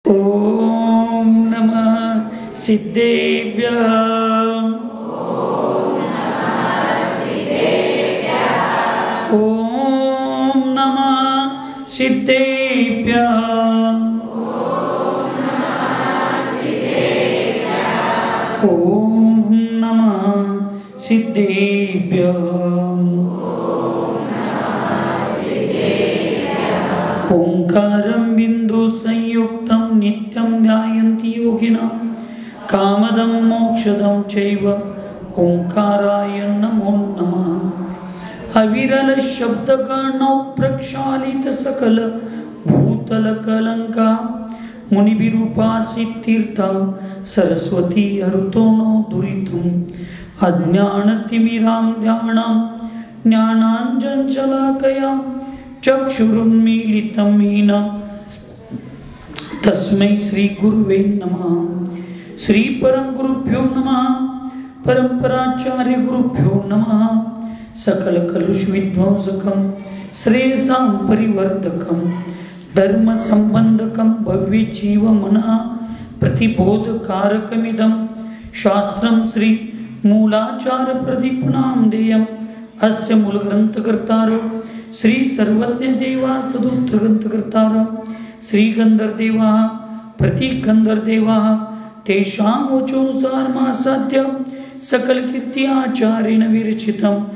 ओम नमः सिद्धेभ्यः। ओम नमः सिद्धेभ्यः। ओम नमः सिद्धेभ्यः। ओंकारं बिंदु संयुक्तं नित्यं ध्यायन्ति योगिनः कामदं मोक्षदं चैव ओंकाराय नमो नमः। अविरल शब्दकर्णौ प्रक्षालित सकल भूतल कलंका मुनिभिरूपासित तीर्था सरस्वती हर्तो नो दुरितम् अज्ञानतिमिरां ध्यानां ज्ञानाञ्जनशलाकया चक्षुरुन्मीलितं येन तस्मै श्री गुरुवे नमः। श्री परम गुरुभ्यो नमः। परंपराचार्य गुरुभ्यो नमः। सकल कलुष विध्वंसकं श्रेयसां परिवर्धकं धर्म संबंधकं भव्य जीव मनः प्रतिबोधकारकमिदं शास्त्रं श्री मूलाचार प्रदीपनां देयम् अस्य मूलग्रंथकर्तार श्री सर्वज्ञ देवा सदुत्रग्रंथकर्तार श्री गंधर्देवा प्रतिगंधर्देवा तेषां वचोसारमासाद्य सकल कीर्ति आचार्येण विरचितम्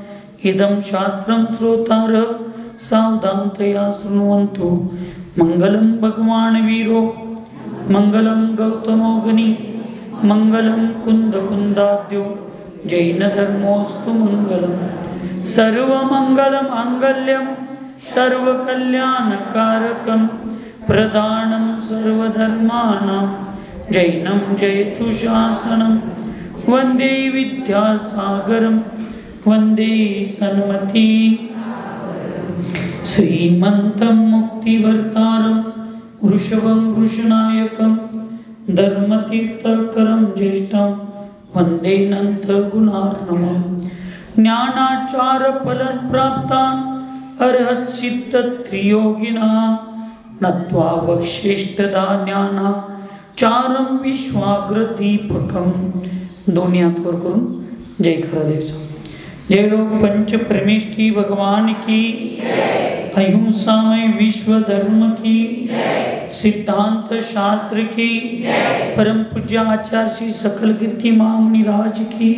इदं शास्त्रं श्रोतार सावधानतया शृण्वन्तु। मंगलं भगवान् वीरो मंगलं गौतमोगनि मंगलं कुन्दकुन्दाद्यो जैनधर्मोऽस्तु मंगलम्। सर्वमङ्गलमाङ्गल्यं सर्वकल्याणकारकं प्रदानं सर्वधर्माणां जैनं जयतु शासनं। वन्दे विद्यासागरं वन्दे सन्मति श्रीमन्तं मुक्तिवर्तारं वृषभं वृषनायकं धर्मतीर्थकरं ज्येष्ठं वन्दे नन्तगुणार्णवम्। ज्ञानाचार फलं प्राप्तान् अर्हत् सिद्ध त्रियोगिनः नत्वा वक्षेष्ठदा ज्ञानाचारं विश्वाग्रदीपकं। दोन्ही हात वर करून जय करा द्यायचा। जय लोक पंच परमेष्ठी भगवान की, अहिंसामय विश्व धर्म की, सिद्धांत शास्त्र की, परम पूज्य आचार्य श्री सकल कीर्ति महामुनिराज की,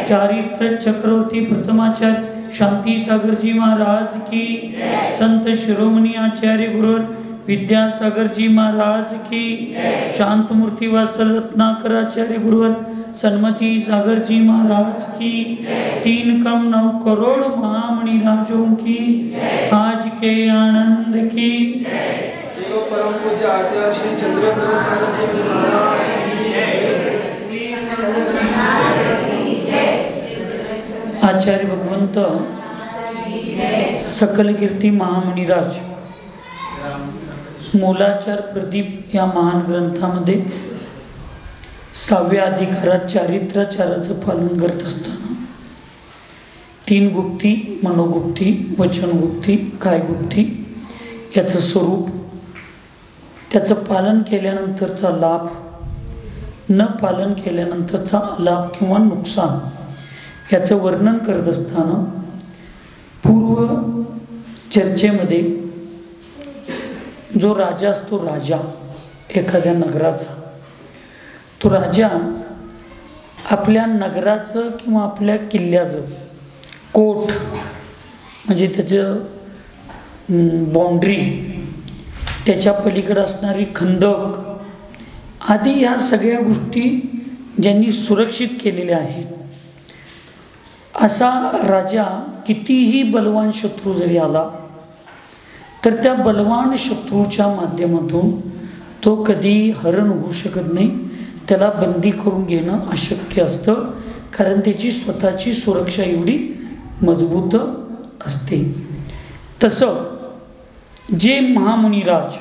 चारित्र चक्रवर्ती प्रथमाचार्य शांति सागर जी महाराज की, संत शिरोमणि आचार्य गुरुवर विद्यासागर जी महाराज की, शांत मूर्ति वासल रत्नाकर आचार्य गुरुवर सन्मति सागर जी महाराज की, 3 कम 9 करोड़ महामुनिराजों की आज के आनंद की। परम पूज्य आचार्य श्री चंद्रेंद्र सागर जी महाराज की। आचार्य भगवंत सकल कीर्ती महामुनिराज मूलाचार प्रदीप या महान ग्रंथामध्ये 6व्या अधिकारात चारित्राचाराचं पालन करत असताना 3 गुप्ती, मनोगुप्ती, वचनगुप्ती, कायगुप्ती याचं स्वरूप, त्याचं पालन केल्यानंतरचा लाभ, न पालन केल्यानंतरचा अलाभ किंवा नुकसान याचं वर्णन करत असताना पूर्व चर्चेमध्ये जो राजा असतो, राजा एखाद्या नगराचा, तो राजा आपल्या नगराचं किंवा आपल्या किल्ल्याचं कोट म्हणजे त्याचं बाउंड्री, त्याच्या पलीकडे असणारी खंदक आदी या सगळ्या गोष्टी ज्यांनी सुरक्षित केलेल्या आहेत, असा राजा कितीही बलवान शत्रू जरी आला तर त्या बलवान शत्रूच्या माध्यमातून तो कधी हरण होऊ शकत नाही, त्याला बंदी करून घेणं अशक्य असतं, कारण त्याची स्वतःची सुरक्षा एवढी मजबूत असते। तसं जे महामुनिराज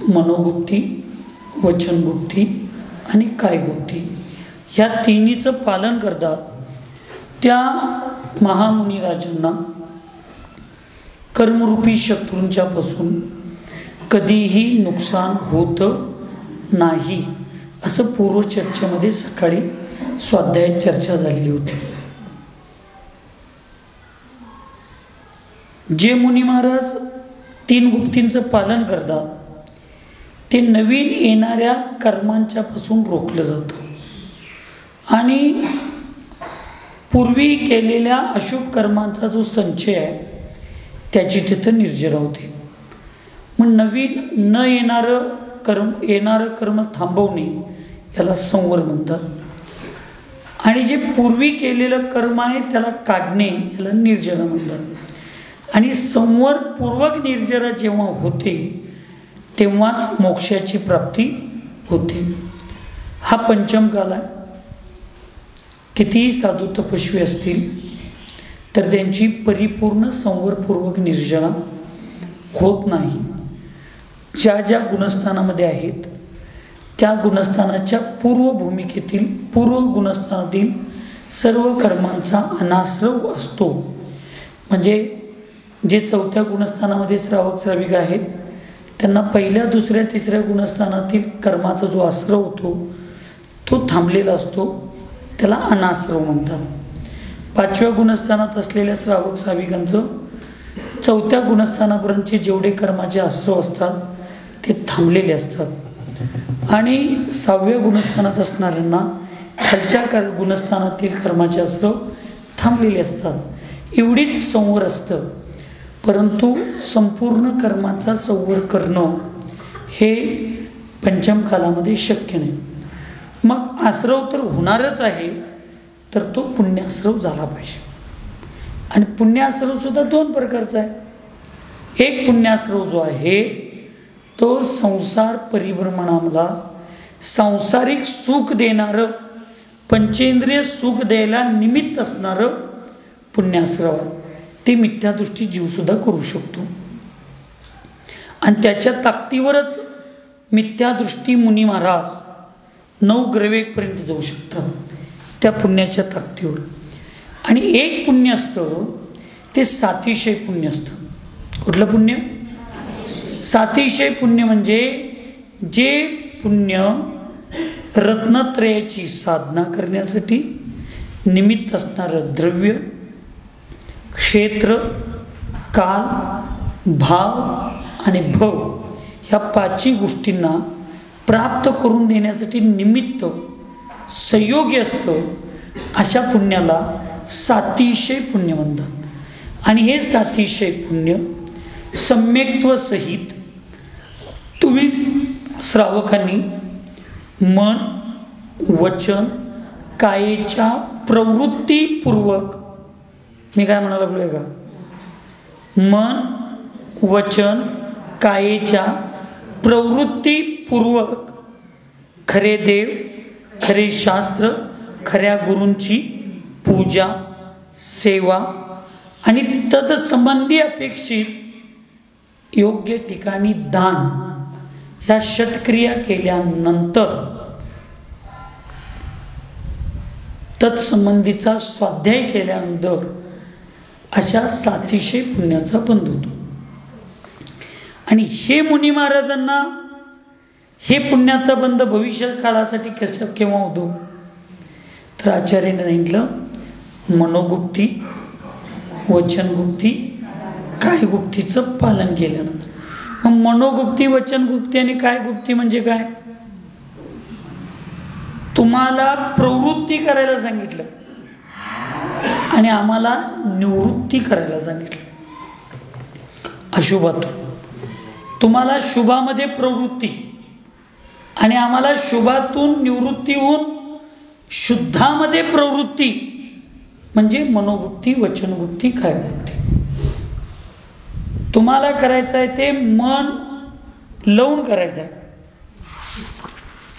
मनोगुप्ती, वचनगुप्ती आणि कायगुप्ती ह्या तिन्हीचं पालन करतात, त्या महामुनिराजांना कर्मरूपी शत्रूंच्या पासून कधीही नुकसान होतं नाही, असं पूर्वचर्चेमध्ये सकाळी स्वाध्यायात चर्चा झालेली होती. जे मुनी महाराज 3 गुप्तींचं पालन करतात ते नवीन येणाऱ्या कर्मांच्या पासून रोखलं जातं आणि पूर्वी केलेल्या अशुभ कर्मांचा जो संचय आहे त्याची तिथं निर्जरा होते. मग नवीन न येणारं कर्म थांबवणे याला संवर म्हणतात आणि जे पूर्वी केलेलं कर्म आहे त्याला काढणे याला निर्जरा म्हणतात. आणि संवरपूर्वक निर्जरा जेव्हा होते तेव्हाच मोक्षाची प्राप्ती होते. हा पंचम काल आहे. कितीही साधू तपस्वी असतील तर त्यांची परिपूर्ण संवरपूर्वक निर्जरा होत नाही. ज्या ज्या गुणस्थानामध्ये आहेत त्या गुणस्थानाच्या पूर्व गुणस्थानातील सर्व कर्मांचा अनाश्रव असतो. म्हणजे जे 4थ्या गुणस्थानामध्ये श्रावक श्राविका आहेत त्यांना 1ल्या 2ऱ्या 3ऱ्या गुणस्थानातील कर्माचा जो आश्रव होतो तो थांबलेला असतो, त्याला अनाश्रव म्हणतात. 5व्या गुणस्थानात असलेल्या श्रावक श्राविकांचं 4थ्या गुणस्थानापर्यंतचे जेवढे कर्माचे आश्रव असतात ते थांबलेले असतात आणि 6व्या गुणस्थानात असणाऱ्यांना खालच्या गुणस्थानातील कर्माचे आश्रव थांबलेले असतात. एवढीच संवर असतं. परंतु संपूर्ण कर्माचा संवर करणं हे पंचम कालामध्ये शक्य नाही. मग आश्रव तर होणारच आहे तर तो पुण्याश्रव झाला पाहिजे. आणि पुण्याश्रव सुद्धा 2 प्रकारचा आहे. एक पुण्याश्रव जो आहे तो संसार परिभ्रमणाला सांसारिक सुख देणारं, पंचेंद्रिय सुख द्यायला निमित्त असणारं पुण्याश्रव आहे. ते मिथ्यादृष्टी जीवसुद्धा करू शकतो आणि त्याच्या ताकदीवरच मिथ्यादृष्टी मुनी महाराज 9 ग्रवेपर्यंत जाऊ शकतात त्या पुण्याच्या ताकदीवर. आणि एक पुण्य असतं ते सातिशय पुण्य असतं. कुठलं पुण्य? सातिशय पुण्य म्हणजे जे पुण्य रत्नत्रयाची साधना करण्यासाठी निमित्त असणारं द्रव्य, क्षेत्र, काल, भाव आणि भव ह्या 5 गोष्टींना प्राप्त करून देण्यासाठी निमित्त संयोगी असतं, अशा पुण्याला सातिशय पुण्य म्हणतात. आणि हे सातिशय पुण्य सम्यक्त्व सहित तुम्ही श्रावकांनी मन, वचन, कायेच्या प्रवृत्तीपूर्वक, मी काय म्हणायला लागलोय का, मन, वचन, कायेच्या प्रवृत्तीपूर्वक खरे देव, खरे शास्त्र, खऱ्या गुरूंची पूजा, सेवा आणि तत्संबंधी अपेक्षित योग्य ठिकाणी दान ह्या षटक्रिया केल्यानंतर तत्संबंधीचा स्वाध्याय केल्यानंतर अशा सातिशय पुण्याचा बंध होतो. आणि हे मुनी महाराजांना हे पुण्याचा बंध भविष्य काळासाठी केव्हा होतो तर आचार्याने सांगितलं मनोगुप्ती, वचनगुप्ती, कायगुप्तीचं पालन केल्यानंतर. मग मनोगुप्ती, वचनगुप्ती आणि कायगुप्ती म्हणजे काय? तुम्हाला प्रवृत्ती करायला सांगितलं आणि आम्हाला निवृत्ती करायला सांगितलं. अशुभातून तुम्हाला शुभामध्ये प्रवृत्ती आणि आम्हाला शुभातून निवृत्ती होऊन शुद्धामध्ये प्रवृत्ती म्हणजे मनोगुप्ती, वचनगुप्ती, कायगुप्ती. तुम्हाला करायचं आहे ते मन लावून करायचं आहे,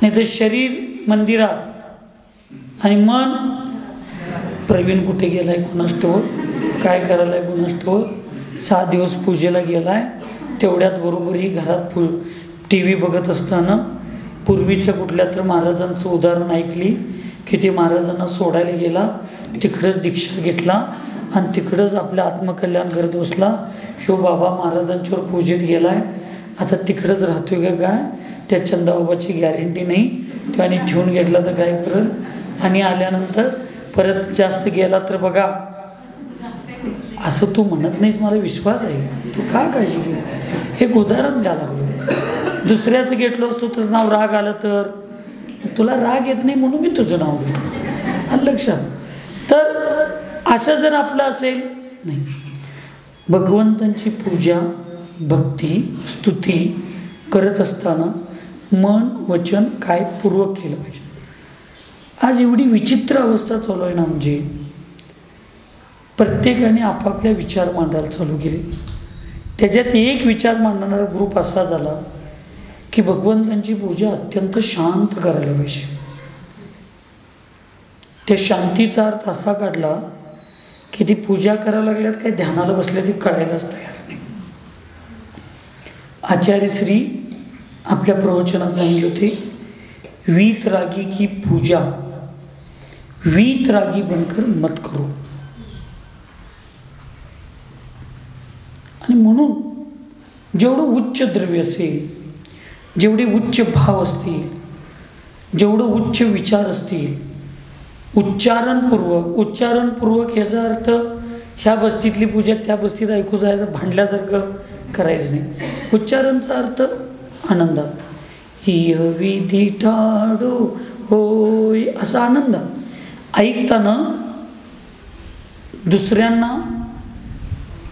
नाही तर शरीर मंदिरात आणि मन प्रवीण कुठे गेलाय कुणास ठाऊक, काय करायलाय कुणास ठाऊक, 6 दिवस पूजेला गेलाय, तेवढ्यात बरोबर ही घरात TV बघत असताना पूर्वीच्या कुठल्या तर महाराजांचं उदाहरण ऐकली की ते महाराजांना सोडायला गेला, तिकडंच दीक्षा घेतला आणि तिकडंच आपलं आत्मकल्याण करत बसला. शिव बाबा महाराजांच्यावर पूजेत गेलाय आता तिकडंच राहतोय का काय, त्या चंदाबाबाची गॅरंटी नाही, त्याने ठेवून घेतला तर काय करल, आणि आल्यानंतर परत जास्त गेला तर बघा. असं तू म्हणत नाहीस, मला विश्वास आहे, तू का काळजी घे. एक उदाहरण द्या लागलो. दुसऱ्याचं घेतलं असतो तर नाव राग आलं तर, तुला राग येत नाही म्हणून मी तुझं नाव घेतलं, आलं लक्षात. तर असं जर आपलं असेल, नाही, भगवंतांची पूजा भक्ती स्तुती करत असताना मन वचन काय पूर्वक केलं पाहिजे. आज एवढी विचित्र अवस्था चालू आहे ना, म्हणजे प्रत्येकाने आपापल्या विचार मांडायला चालू केले. त्याच्यात एक विचार मांडणारा ग्रुप असा झाला की भगवंतांची पूजा अत्यंत शांत करायला पाहिजे. त्या शांतीचा अर्थ असा काढला की ती पूजा करायला लागल्यात काय ध्यानाला बसल्या ती कळायलाच तयार नाही. आचार्य श्री आपल्या प्रवचनात सांगितले होते, वीतरागी की पूजा वीतरागी बनकर मत करो. आणि म्हणून जेवढं उच्च द्रव्य असेल, जेवढे उच्च भाव असतील, जेवढं उच्च विचार असतील, उच्चारणपूर्वक याचा अर्थ ह्या बस्तीतली पूजा त्या बस्तीत ऐकू जायचं भांडल्यासारखं करायचं नाही. उच्चारणचा अर्थ आनंदात, हिय विधी ठाडो होय, असा आनंदात ऐकताना दुसऱ्यांना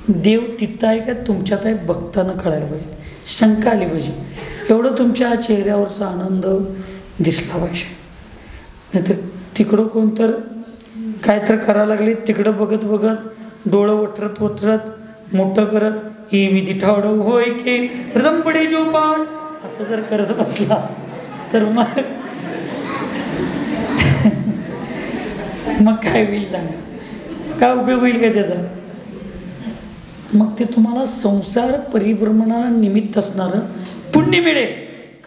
देव तिथं आहे का तुमच्यात आहे बघताना कळायला पाहिजे, शंका आली पाहिजे, एवढं तुमच्या चेहऱ्यावरचा आनंद दिसला पाहिजे. नाहीतर तिकडं कोणतर काय तर करायला लागले, तिकडं बघत बघत डोळं वटरत वटरत मोठं करत ही विधी ठावडं होय की रदंबडे जो पाठ असं जर करत बसला तर मग काय होईल सांगा, काय उपयोग होईल का त्याचा. मग ते तुम्हाला संसार परिभ्रमणाला निमित्त असणारं पुण्य मिळेल,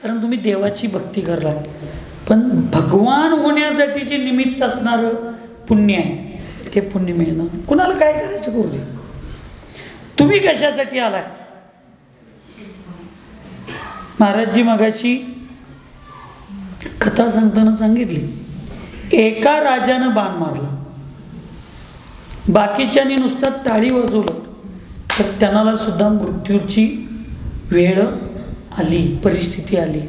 कारण तुम्ही देवाची भक्ती करला. पण भगवान होण्यासाठीचे निमित्त असणारं पुण्य आहे, ते पुण्य मिळणार. कुणाला काय करायचं करू दे, तुम्ही कशासाठी आलाय. महाराजजी मगाशी कथा सांगताना सांगितली, एका राजानं बाण मारला, बाकीच्यांनी नुसतं टाळी वाजवलं तर त्यांना सुद्धा मृत्यूची वेळ आली, परिस्थिती आली.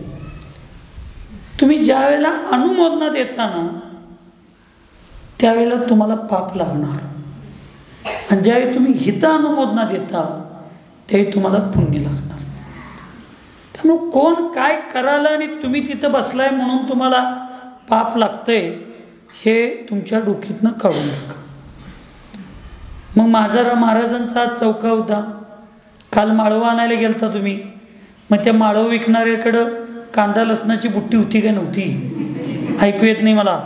तुम्ही ज्या वेळेला अनुमोदनात येता ना त्यावेळेला तुम्हाला पाप लागणार, आणि ज्यावेळी तुम्ही हित अनुमोदनात येता त्यावेळी तुम्हाला पुण्य लागणार. त्यामुळे कोण काय करायला आणि तुम्ही तिथं बसलाय म्हणून तुम्हाला पाप लागतंय हे तुमच्या डोक्यातनं काढून टाका. मग माझा महाराजांचा चौका होता, काल माळवं आणायला गेलता तुम्ही, मग त्या माळव विकणाऱ्याकडं कांदा लसणाची बुट्टी होती का नव्हती, ऐकू येत नाही मला,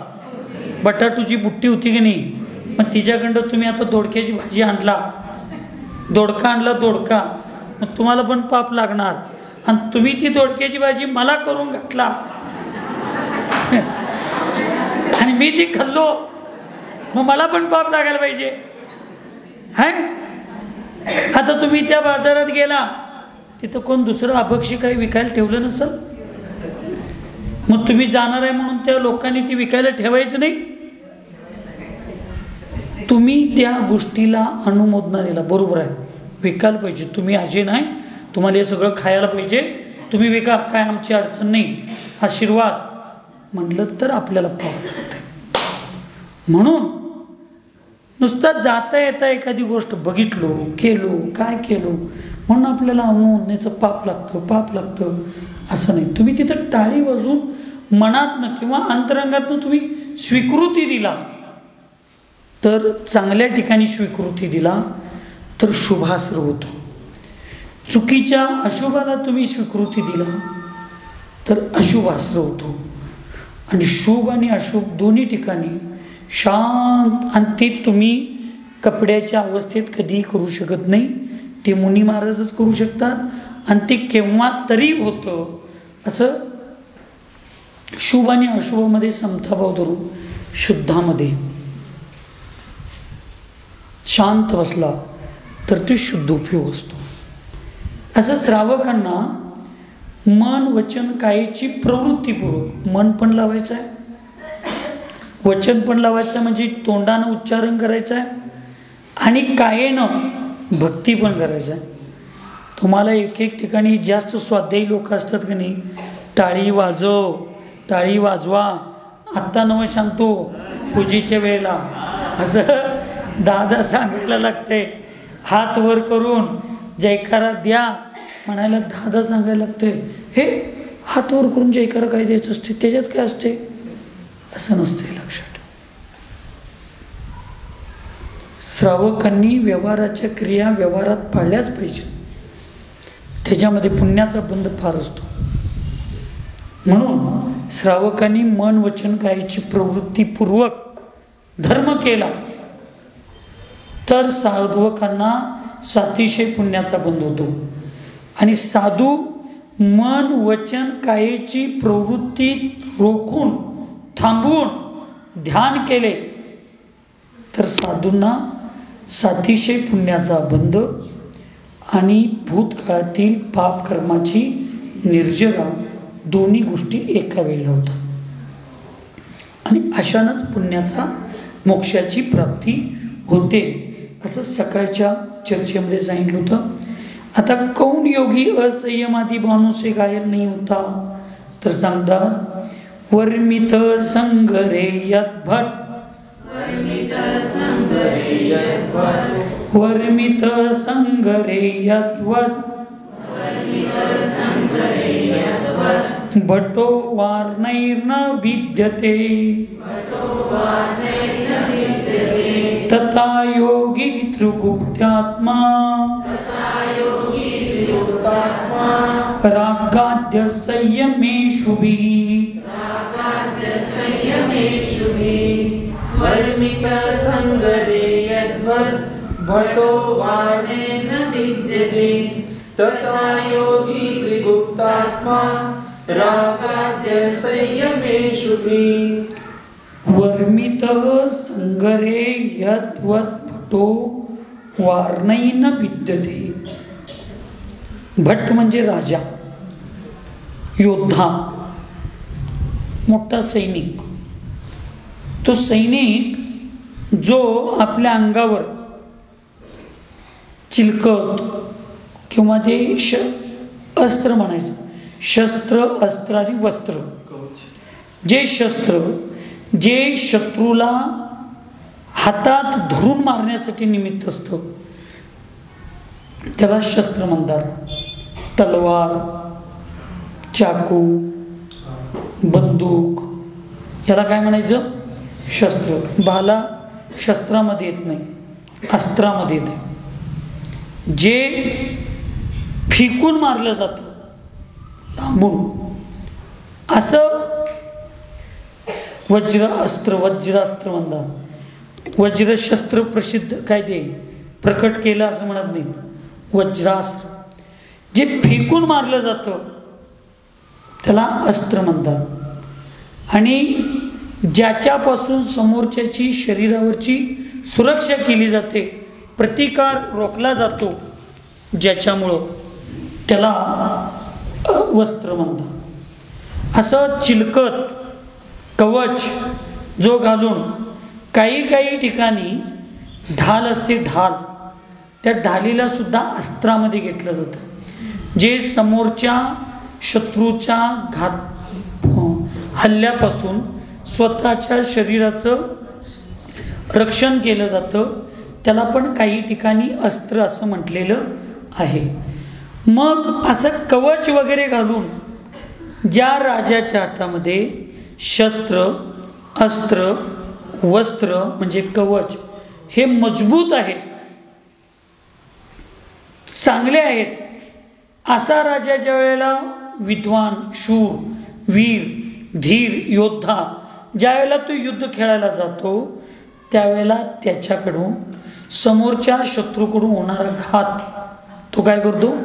बटाटूची बुट्टी होती की नाही, मग तिच्याकडं तुम्ही आता दोडक्याची भाजी आणला, दोडका आणला दोडका, मग तुम्हाला पण पाप लागणार. आणि तुम्ही ती दोडक्याची भाजी मला करून घातला आणि मी ती खाल्लो, मग मला पण पाप लागायला पाहिजे. हाय, आता तुम्ही त्या बाजारात गेला, तिथं कोण दुसरं अभक्ष्य काही विकायला ठेवलं नसेल, मग तुम्ही जाणार आहे म्हणून त्या लोकांनी ती विकायला ठेवायचं नाही. तुम्ही त्या गोष्टीला अनुमोदना दिला, बरोबर आहे, विकायला पाहिजे, तुम्ही अजय नाही, तुम्हाला हे सगळं खायला पाहिजे, तुम्ही विका, काय आमची अडचण नाही, आशीर्वाद म्हटलं तर आपल्याला पाप लागतं. म्हणून नुसतं जाता येता एखादी गोष्ट बघितलो, केलो, काय केलो म्हणून आपल्याला अनुमोदनेचं पाप लागतं असं नाही. तुम्ही तिथं टाळी वाजून मनातनं किंवा अंतरंगातनं तुम्ही स्वीकृती दिला तर, चांगल्या ठिकाणी स्वीकृती दिला तर शुभास्त्र होतो. चुकीच्या अशुभाला तुम्ही स्वीकृती दिला तर अशुभास्त्र होतो. आणि शुभ आणि अशुभ दोन्ही ठिकाणी शांत, आणि ते तुम्ही कपड्याच्या अवस्थेत कधीही करू शकत नाही, ते मुनी महाराजच करू शकतात. आणि ते केव्हा तरी होतं. असं शुभ आणि अशुभामध्ये समताभाव धरू, शुद्धामध्ये शांत बसला तर तो शुद्ध उपयोग असतो. असं श्रावकांना मन वचन कायेची प्रवृत्तीपूर्वक. मन पण लावायचं आहे, वचन पण लावायचं आहे, म्हणजे तोंडानं उच्चारण करायचं आहे, आणि कायेनं भक्ती पण करायचं आहे. तुम्हाला एक एक ठिकाणी जास्त स्वाध्यायी लोक असतात की नाही, टाळी वाजव, टाळी वाजवा, आत्ता नवं सांगतो पूजेच्या वेळेला, असं दादा सांगायला लागते. हात वर करून जयकारा द्या म्हणायला दादा सांगायला लागते. हे हात वर करून जयकारा काय द्यायचं असते, त्याच्यात काय असते, असं नसते. लक्षात, श्रावकांनी व्यवहाराच्या क्रिया व्यवहारात पाळल्याच पाहिजेत. त्याच्यामध्ये पुण्याचा बंध फार असतो. म्हणून श्रावकांनी मन वचन कायची प्रवृत्तीपूर्वक धर्म केला तर साधवकांना सातिशय पुण्याचा बंध होतो. आणि साधू मन वचन कायेची प्रवृत्ती रोखून थांबवून ध्यान केले तर साधूंना सातिशय पुण्याचा बंध आणि भूतकाळातील पाप कर्माची निर्जरा दोन्ही गोष्टी एका वेळेला होतात. आणि अशानंच पुण्याचा मोक्षाची प्राप्ती होते, असं सकाळच्या चर्चेमध्ये सांगितलं होतं. आता कौन योगी असंयमादी बाणों से घायल नहीं होता, तर सांगतात वर्मित संगरे यद्भट, वर्मित संगरे यद्वत्, भटो वार्णैर्न विद्यते, तथा योगी त्रिगुप्त्यात्मा, रागाद्य संयमेषुभिः, वर्मित संगरे यद्वत्, भटो वार्णेन विद्यते, तथा योगी त्रिगुप्तात्मा, रागाद्य संयमेषुभिः. वर्मितः संगरे यद्वत् भटो वार्णैन विद्यते. भट म्हणजे राजा, योद्धा, मोठा सैनिक. तो सैनिक जो आपल्या अंगावर चिलकत किंवा जे अस्त्र म्हणायचं, शस्त्र अस्त्र आणि वस्त्र, जे शस्त्र जे शत्रूला हातात धरून मारण्यासाठी निमित्त असतं त्याला शस्त्र म्हणतात. तलवार, चाकू, बंदूक, याला काय म्हणायचं, शस्त्र. भाला शस्त्रामध्ये येत नाही, अस्त्रामध्ये येते. जे फेकून मारलं जातं लांबून, असं वज्रास्त्र म्हणतात. वज्रशस्त्र प्रसिद्ध काय ते प्रकट केलं असं म्हणत नाहीत. वज्रास्त्र जे फेकून मारलं जातं त्याला अस्त्र म्हणतात. आणि ज्याच्यापासून समोरच्याची शरीरावरची सुरक्षा केली जाते, प्रतिकार रोखला जातो, ज्याच्यामुळं त्याला वस्त्र म्हणतात. असं चिलकत कवच जो घालून, काही ठिकाणी ढाल असते, ढाल, त्या ढालीला सुद्धा अस्त्रामध्ये घेतलं जातं. जे समोरच्या शत्रूच्या हल्ल्यापासून स्वतःच्या शरीराचं रक्षण केलं जातं, त्याला पण काही ठिकाणी अस्त्र असं म्हटलेलं आहे. मग असं कवच वगैरे घालून ज्या राजाच्या हातामध्ये शस्त्र अस्त्र वस्त्र म्हणजे कवच हे मजबूत आहेत, चांगले आहेत, असा राजा ज्या वेळेला विद्वान शूर वीर धीर योद्धा ज्या वेळेला तो युद्ध खेळायला जातो त्यावेळेला त्याच्याकडून समोरच्या शत्रूकडून होणारा घात तो काय करतो,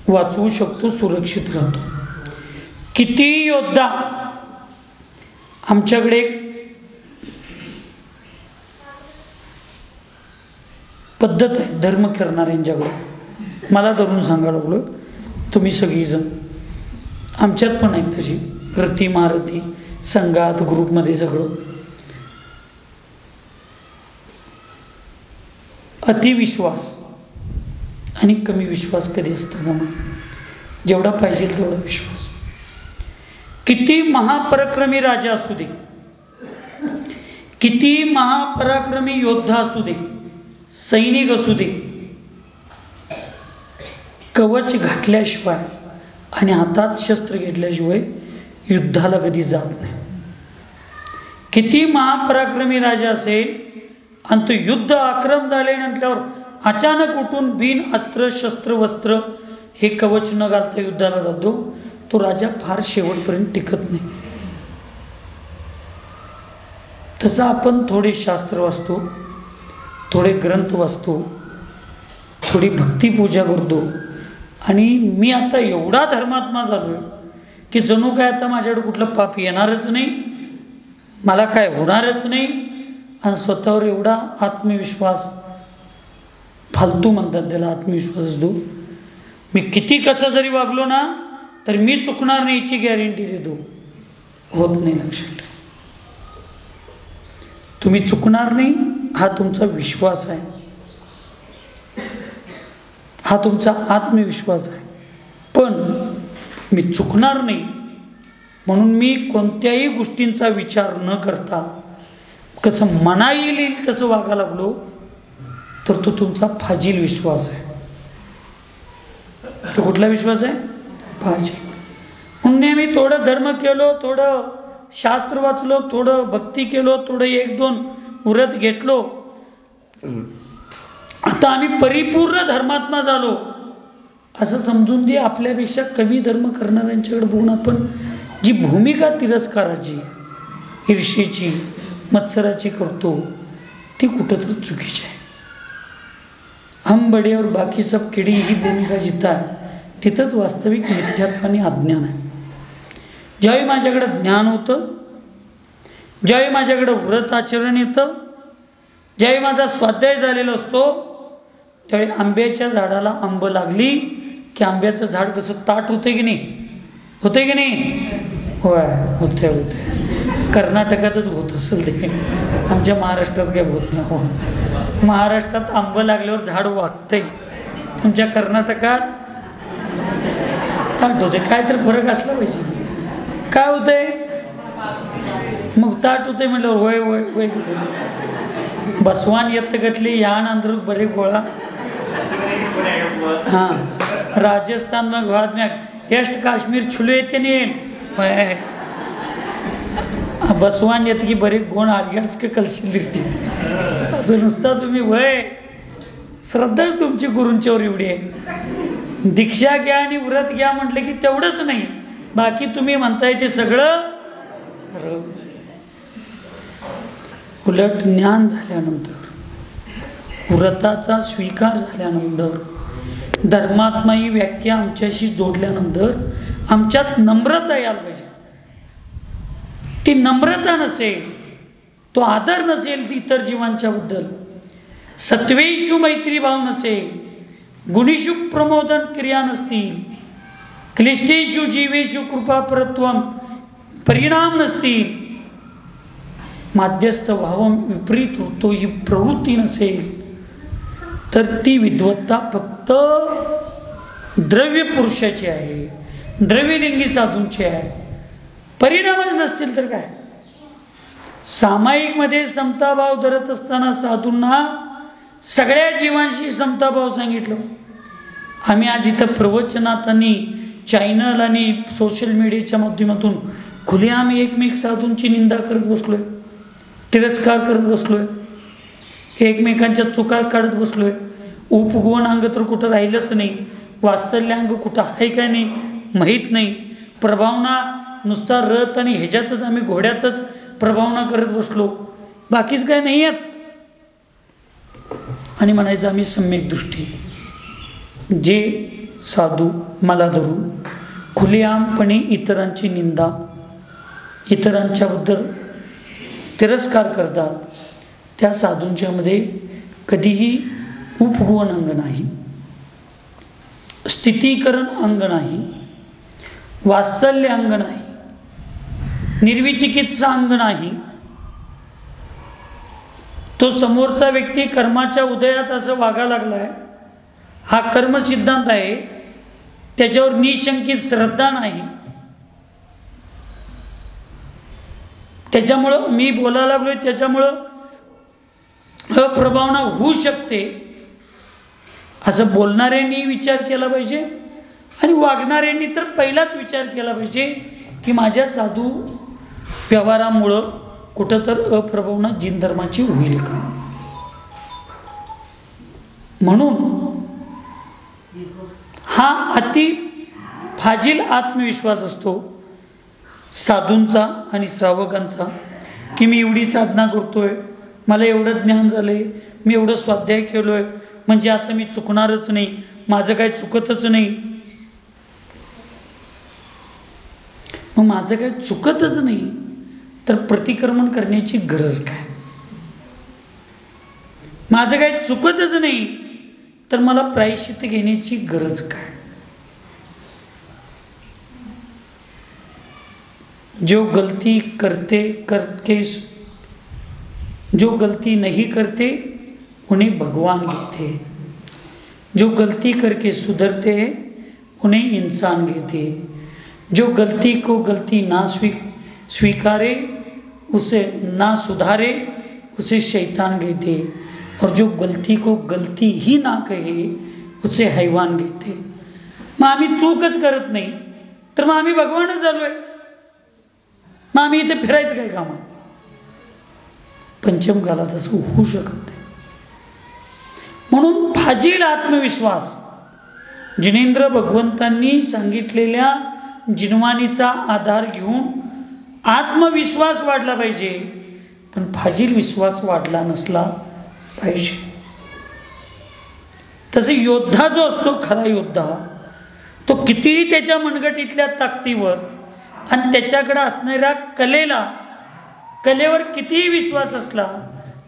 वाचवू शकतो, सुरक्षित राहतो. किती योद्धा, आमच्याकडे पद्धत आहे धर्म करणाऱ्यांच्याकडे, मला धरून सांगा लागलं तुम्ही सगळीजण, आमच्यात पण आहेत तशी रती महारथी संघात ग्रुपमध्ये सगळं. अतिविश्वास आणि कमी विश्वास कधी असतं का? मग जेवढा पाहिजे तेवढा विश्वास. किती महापराक्रमी राजा असू दे, किती महापराक्रमी योद्धा असू दे, सैनिक असू दे, कवच घातल्याशिवाय आणि हातात शस्त्र घेतल्याशिवाय युद्धाला कधी जात नाही. किती महापराक्रमी राजा असेल आणि तो युद्ध आक्रम झाले म्हटल्यावर अचानक उठून बिन अस्त्र शस्त्र वस्त्र हे कवच न घालता युद्धाला जातो, तो राजा फार शेवटपर्यंत टिकत नाही. तसं आपण थोडे शास्त्र वाचतो, थोडे ग्रंथ वाचतो, थोडी भक्तिपूजा करतो आणि मी आता एवढा धर्मात्मा झालोय की जणू काय आता माझ्याकडे कुठलं पाप येणारच नाही, मला काय होणारच नाही. आणि स्वतःवर एवढा आत्मविश्वास, फालतू म्हणतात त्याला आत्मविश्वास असतो. मी किती कसं जरी वागलो ना तर मी चुकणार नाही याची गॅरंटी देतो. होत नाही. लक्षात ठेवा, तुम्ही चुकणार नाही हा तुमचा विश्वास आहे, हा तुमचा आत्मविश्वास आहे. पण मी चुकणार नाही म्हणून मी कोणत्याही गोष्टींचा विचार न करता कसं मना येईल तसं वागायला लागलो तर तो तुमचा फाजील विश्वास आहे. तो कुठला विश्वास आहे? फाजील. म्हणून मी थोडं धर्म केलो, थोडं शास्त्र वाचलो, थोडं भक्ती केलो, थोडं एक दोन व्रत घेतलो, आता आम्ही परिपूर्ण धर्मात्मा झालो असं समजून जे आपल्यापेक्षा कमी धर्म करणाऱ्यांच्याकडे बघून आपण जी भूमिका तिरस्काराची, ईर्षेची, मत्सराची करतो ती कुठंतरी चुकीची आहे. हम बडे और बाकी सब किडी ही भूमिका जिथं आहे तिथंच वास्तविक मिथ्यात्व आणि अज्ञान आहे. ज्यावेळी माझ्याकडं ज्ञान होतं, ज्यावेळी माझ्याकडं व्रत आचरण येतं, ज्यावेळी माझा स्वाध्याय झालेला असतो, त्यावेळी आंब्याच्या झाडाला आंब लागली की आंब्याचं झाड कसं ताट होते की नाही? होते की नाही? होय, होते होते. कर्नाटकातच होत असेल ते, आमच्या महाराष्ट्रात काय होत नाही. हो, महाराष्ट्रात आंब लागल्यावर झाड वागतंय, तुमच्या कर्नाटकात ताट होते. काय तर फरक असला पाहिजे. काय होतंय मग? ताट होते म्हटलं होय होय होय. कसं बसवान येत गतली यान अंदर बरे गोळा. हां, राजस्थान मग भात एस्ट काश्मीर छुले येते नेन बसवान येत की बरे गोण आडग्याच का कलशील दिरती. असं नुसतं तुम्ही वय श्रद्धाच तुमची गुरूंच्यावर एवढी आहे. दीक्षा घ्या आणि व्रत घ्या म्हटलं की तेवढंच नाही, बाकी तुम्ही म्हणताय ते सगळं खरं. उलट ज्ञान झाल्यानंतर, व्रताचा स्वीकार झाल्यानंतर, धर्मात्मा ही व्याख्या आमच्याशी जोडल्यानंतर आमच्यात नम्रता यायला पाहिजे. ती नम्रता नसेल, तो आदर नसेल इतर जीवांच्या बद्दल, सत्वेषु मैत्रीभाव नसेल, गुणीषु प्रमोदन क्रिया नसतील, क्लिष्टेषु जीवेषु कृपापरत्वम परिणाम नसतील, माध्यस्थ भावम विपरीत होतो ही प्रवृत्ती नसेल, तर ती विद्वत्ता फक्त द्रव्य पुरुषाची आहे, द्रव्यलिंगी साधूंची आहे. परिणामच नसतील तर काय? सामायिकमध्ये समताभाव धरत असताना साधूंना सगळ्या जीवांशी समताभाव सांगितलं. आम्ही आज इथं प्रवचनात आणि चॅनल आणि सोशल मीडियाच्या माध्यमातून खुले आम्ही एकमेक साधूंची निंदा करत बसलोय, तिरस्कार करत बसलोय, एकमेकांच्या चुका काढत बसलोय. उपगुण अंग तर कुठं राहिलंच नाही, वात्सल्यांग कुठं आहे काय नाही माहीत नाही. प्रभावना नुसता रथ आणि ह्याच्यातच आम्ही घोड्यातच प्रभावना करत बसलो, बाकीच काय नाही आहेत. आणि म्हणायचं आम्ही सम्यक दृष्टी. जे साधू मला धरून खुलेआमपणे इतरांची निंदा, इतरांच्याबद्दल तिरस्कार करतात, त्या साधूंच्यामध्ये कधीही उपगुण अंग नाही, स्थितीकरण अंग नाही, वात्सल्य अंग नाही, निर्विचिकित्सा अंग नाही. तो समोरचा व्यक्ती कर्माच्या उदयात असं वागा लागलाय, हा कर्म सिद्धांत आहे, त्याच्यावर निशंकित श्रद्धा नाही. त्याच्यामुळं मी बोलायला लागलोय त्याच्यामुळं अप्रभावना होऊ शकते असं बोलणाऱ्यांनी विचार केला पाहिजे आणि वागणाऱ्यांनी तर पहिलाच विचार केला पाहिजे की माझ्या साधू व्यवहारामुळं कुठं तर अप्रभावना जिनधर्माची होईल का. म्हणून हा अति फाजील आत्मविश्वास असतो साधूंचा आणि श्रावकांचा की मी एवढी साधना करतोय, मला एवढं ज्ञान झालंय, मी एवढं स्वाध्याय केलोय, म्हणजे आता मी चुकणारच नाही, माझं काही चुकतच नाही. मग माझं काही चुकतच नाही तर प्रतिक्रमण करण्याची गरज काय. माझं काही चुकतच नाही तर मला प्रायश्चित्त घेण्याची गरज काय. जो गलती करते करके जो गलती नहीं करते उन्हें भगवान कहते हैं, जो गलती करके सुधरते हैं उन्हें इंसान कहते हैं, जो गलती को गलती ना स्वीकारे उसे ना सुधारे उसे शैतान कहते हैं, और जो गलती को गलती ही ना कहे उसे हैवान कहते हैं. मग आम्ही चूकच करत नाही तर मग आम्ही भगवानच झालोय, मग आम्ही इथे फिरायचं काय काम आहे. पंचम कालात असं होऊ शकत नाही. म्हणून फाजील आत्मविश्वास, जिनेंद्र भगवंतांनी सांगितलेल्या जिनवाणीचा आधार घेऊन आत्मविश्वास वाढला पाहिजे, पण फाजील विश्वास वाढला नसला पाहिजे. तसे योद्धा जो असतो खरा योद्धा, तो कितीही त्याच्या मनगटीतल्या ताकदीवर आणि त्याच्याकडे असणाऱ्या कलेवर कितीही विश्वास असला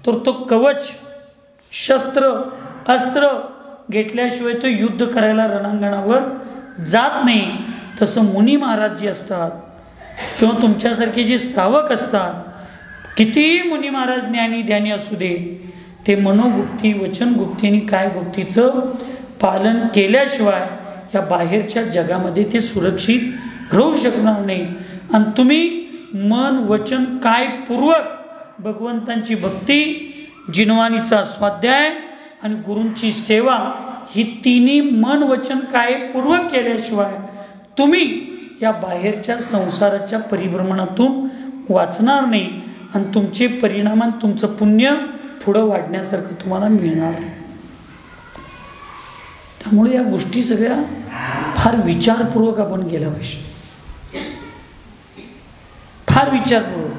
तर तो कवच शस्त्र अस्त्र घेतल्याशिवाय तो युद्ध करायला रणांगणावर जात नाही. तसं मुनी महाराज जे असतात किंवा तुमच्यासारखे जे श्रावक असतात, कितीही मुनी महाराज ज्ञानी ध्यानी असू देत, ते मनोगुप्ती वचनगुप्ती आणि काय गुप्तीचं पालन केल्याशिवाय या बाहेरच्या जगामध्ये ते सुरक्षित राहू शकणार नाही. आणि तुम्ही मन वचन काय पूर्वक भगवंतांची भक्ती, जिनवाणीचा स्वाध्याय आणि गुरूंची सेवा ही तिन्ही मन वचन काय पूर्वक केल्याशिवाय तुम्ही या बाहेरच्या संसाराच्या परिभ्रमणातून वाचणार नाही आणि तुमचे परिणाम आणि तुमचं पुण्य पुढं वाढण्यासारखं तुम्हाला मिळणार नाही. त्यामुळे या गोष्टी सगळ्या फार विचारपूर्वक आपण केल्या पाहिजे, फार विचारपूर्वक.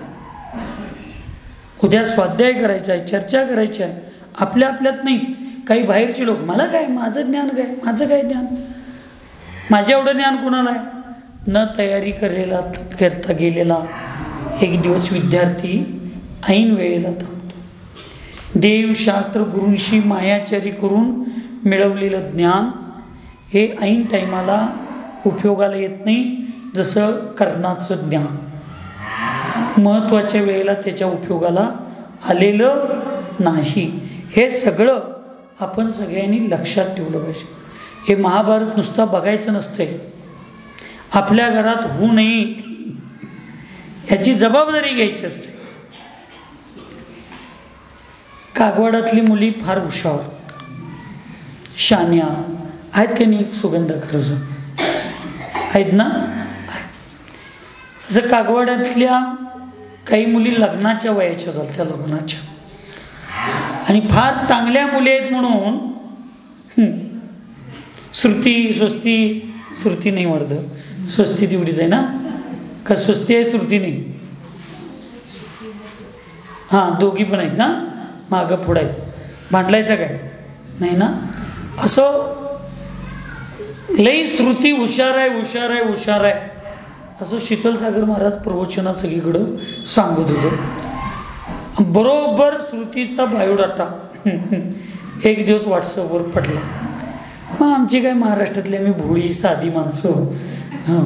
उद्या स्वाध्याय करायचा आहे, चर्चा करायची आहे, आपल्या आपल्यात नाही. काही बाहेरचे लोक मला काय, माझं ज्ञान काय, माझं काय ज्ञान, माझ्या एवढं ज्ञान कोणाला आहे. न तयारी करता गेलेला एक दिवस विद्यार्थी ऐन वेळेला थांबतो. देवशास्त्र गुरूंशी मायाचारी करून मिळवलेलं ज्ञान हे ऐन टायमाला उपयोगाला येत नाही, जसं कर्णाचं ज्ञान महत्त्वाच्या वेळेला त्याच्या उपयोगाला आलेलं नाही. हे सगळं आपण सगळ्यांनी लक्षात ठेवलं पाहिजे. हे महाभारत नुसता बघायचं नसतंय, आपल्या घरात होऊ नये याची जबाबदारी घ्यायची असते. कागवाडातली मुली फार हुशार शान्या आहेत का नाही, सुगंधा खरंच आहेत ना. असं कागवाडातल्या काही मुली लग्नाच्या वयाच्या झाल्या, लग्नाच्या, आणि फार चांगल्या मुली आहेत म्हणून श्रुती नाही वाढतं, स्वस्ती तेवढीच आहे ना, का स्वस्ती आहे श्रुती नाही. हां, दोघी पण आहेत ना, मागं पुढं आहेत, भांडलायचं काय नाही ना. असं लई श्रुती हुशार आहे असं शीतलसागर महाराज प्रवचनात सगळीकडं सांगत होतं. बरोबर श्रुतीचा बायोडाटा एक दिवस व्हॉट्सअपवर पडला. मग आमची काय महाराष्ट्रातली आम्ही भोळी साधी माणसं, हां,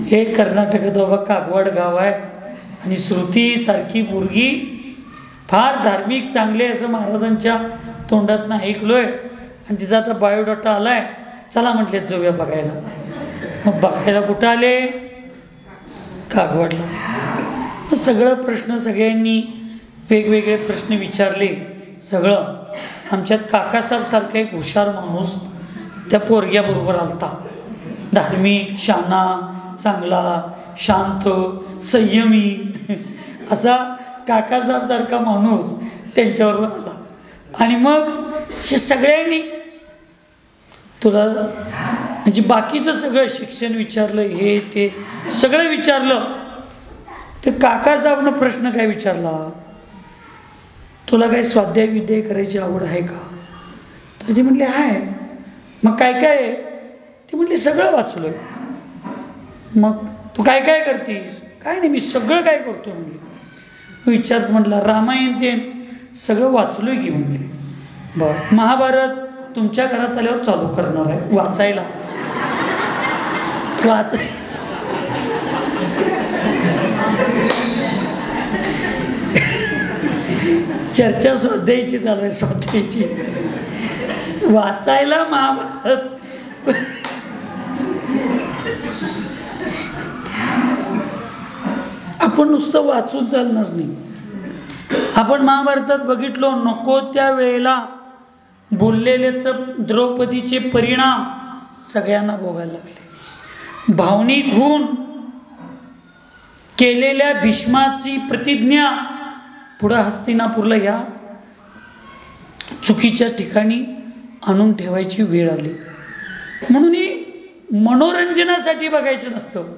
हे कर्नाटकात बाबा कागवाड गाव आहे आणि श्रुती सारखी मुलगी फार धार्मिक चांगले असं महाराजांच्या तोंडातनं ऐकलोय आणि तिचा आता बायोडाटा आलाय, चला म्हटले जाऊया बघायला. मग बघायला कुठं आले? कागवाडला. मग सगळं प्रश्न सगळ्यांनी वेगवेगळे प्रश्न विचारले. सगळं आमच्यात काकासाहेब सारखा एक हुशार माणूस त्या पोरग्याबरोबर आलता, धार्मिक, शाना, चांगला, शांत, संयमी असा काकासाहेब सारखा माणूस त्यांच्याबरोबर आला. आणि मग हे सगळ्यांनी तुला म्हणजे बाकीचं सगळं शिक्षण विचारलं, हे ते सगळं विचारलं. ते काकासाहेबनं प्रश्न काय विचारला, तुला काय स्वाध्याय विद्याय करायची आवड आहे का? तर ती म्हणली आहे. मग काय काय आहे? ती म्हणली सगळं वाचलोय. मग तू काय काय करतीस? काय नाही, मी सगळं काय करतो म्हणली. विचारत म्हटला रामायण ते सगळं वाचलोय की म्हणली. बरं, महाभारत तुमच्या घरात आल्यावर चालू करणार आहे वाचायला. चर्चा स्वाध्यायची चालू आहे, स्वाध्यायची. वाचायला महाभारत. आपण नुसतं वाचून चालणार नाही. आपण महाभारतात बघितलो, नको त्या वेळेला बोललेलेच द्रौपदीचे परिणाम सगळ्यांना भोगायला लागले. भावनिक होऊन केलेल्या भीष्माची प्रतिज्ञा पुढं हस्तिनापूरला या चुकीच्या ठिकाणी आणून ठेवायची वेळ आली. म्हणून मनोरंजनासाठी बघायचं नसतं.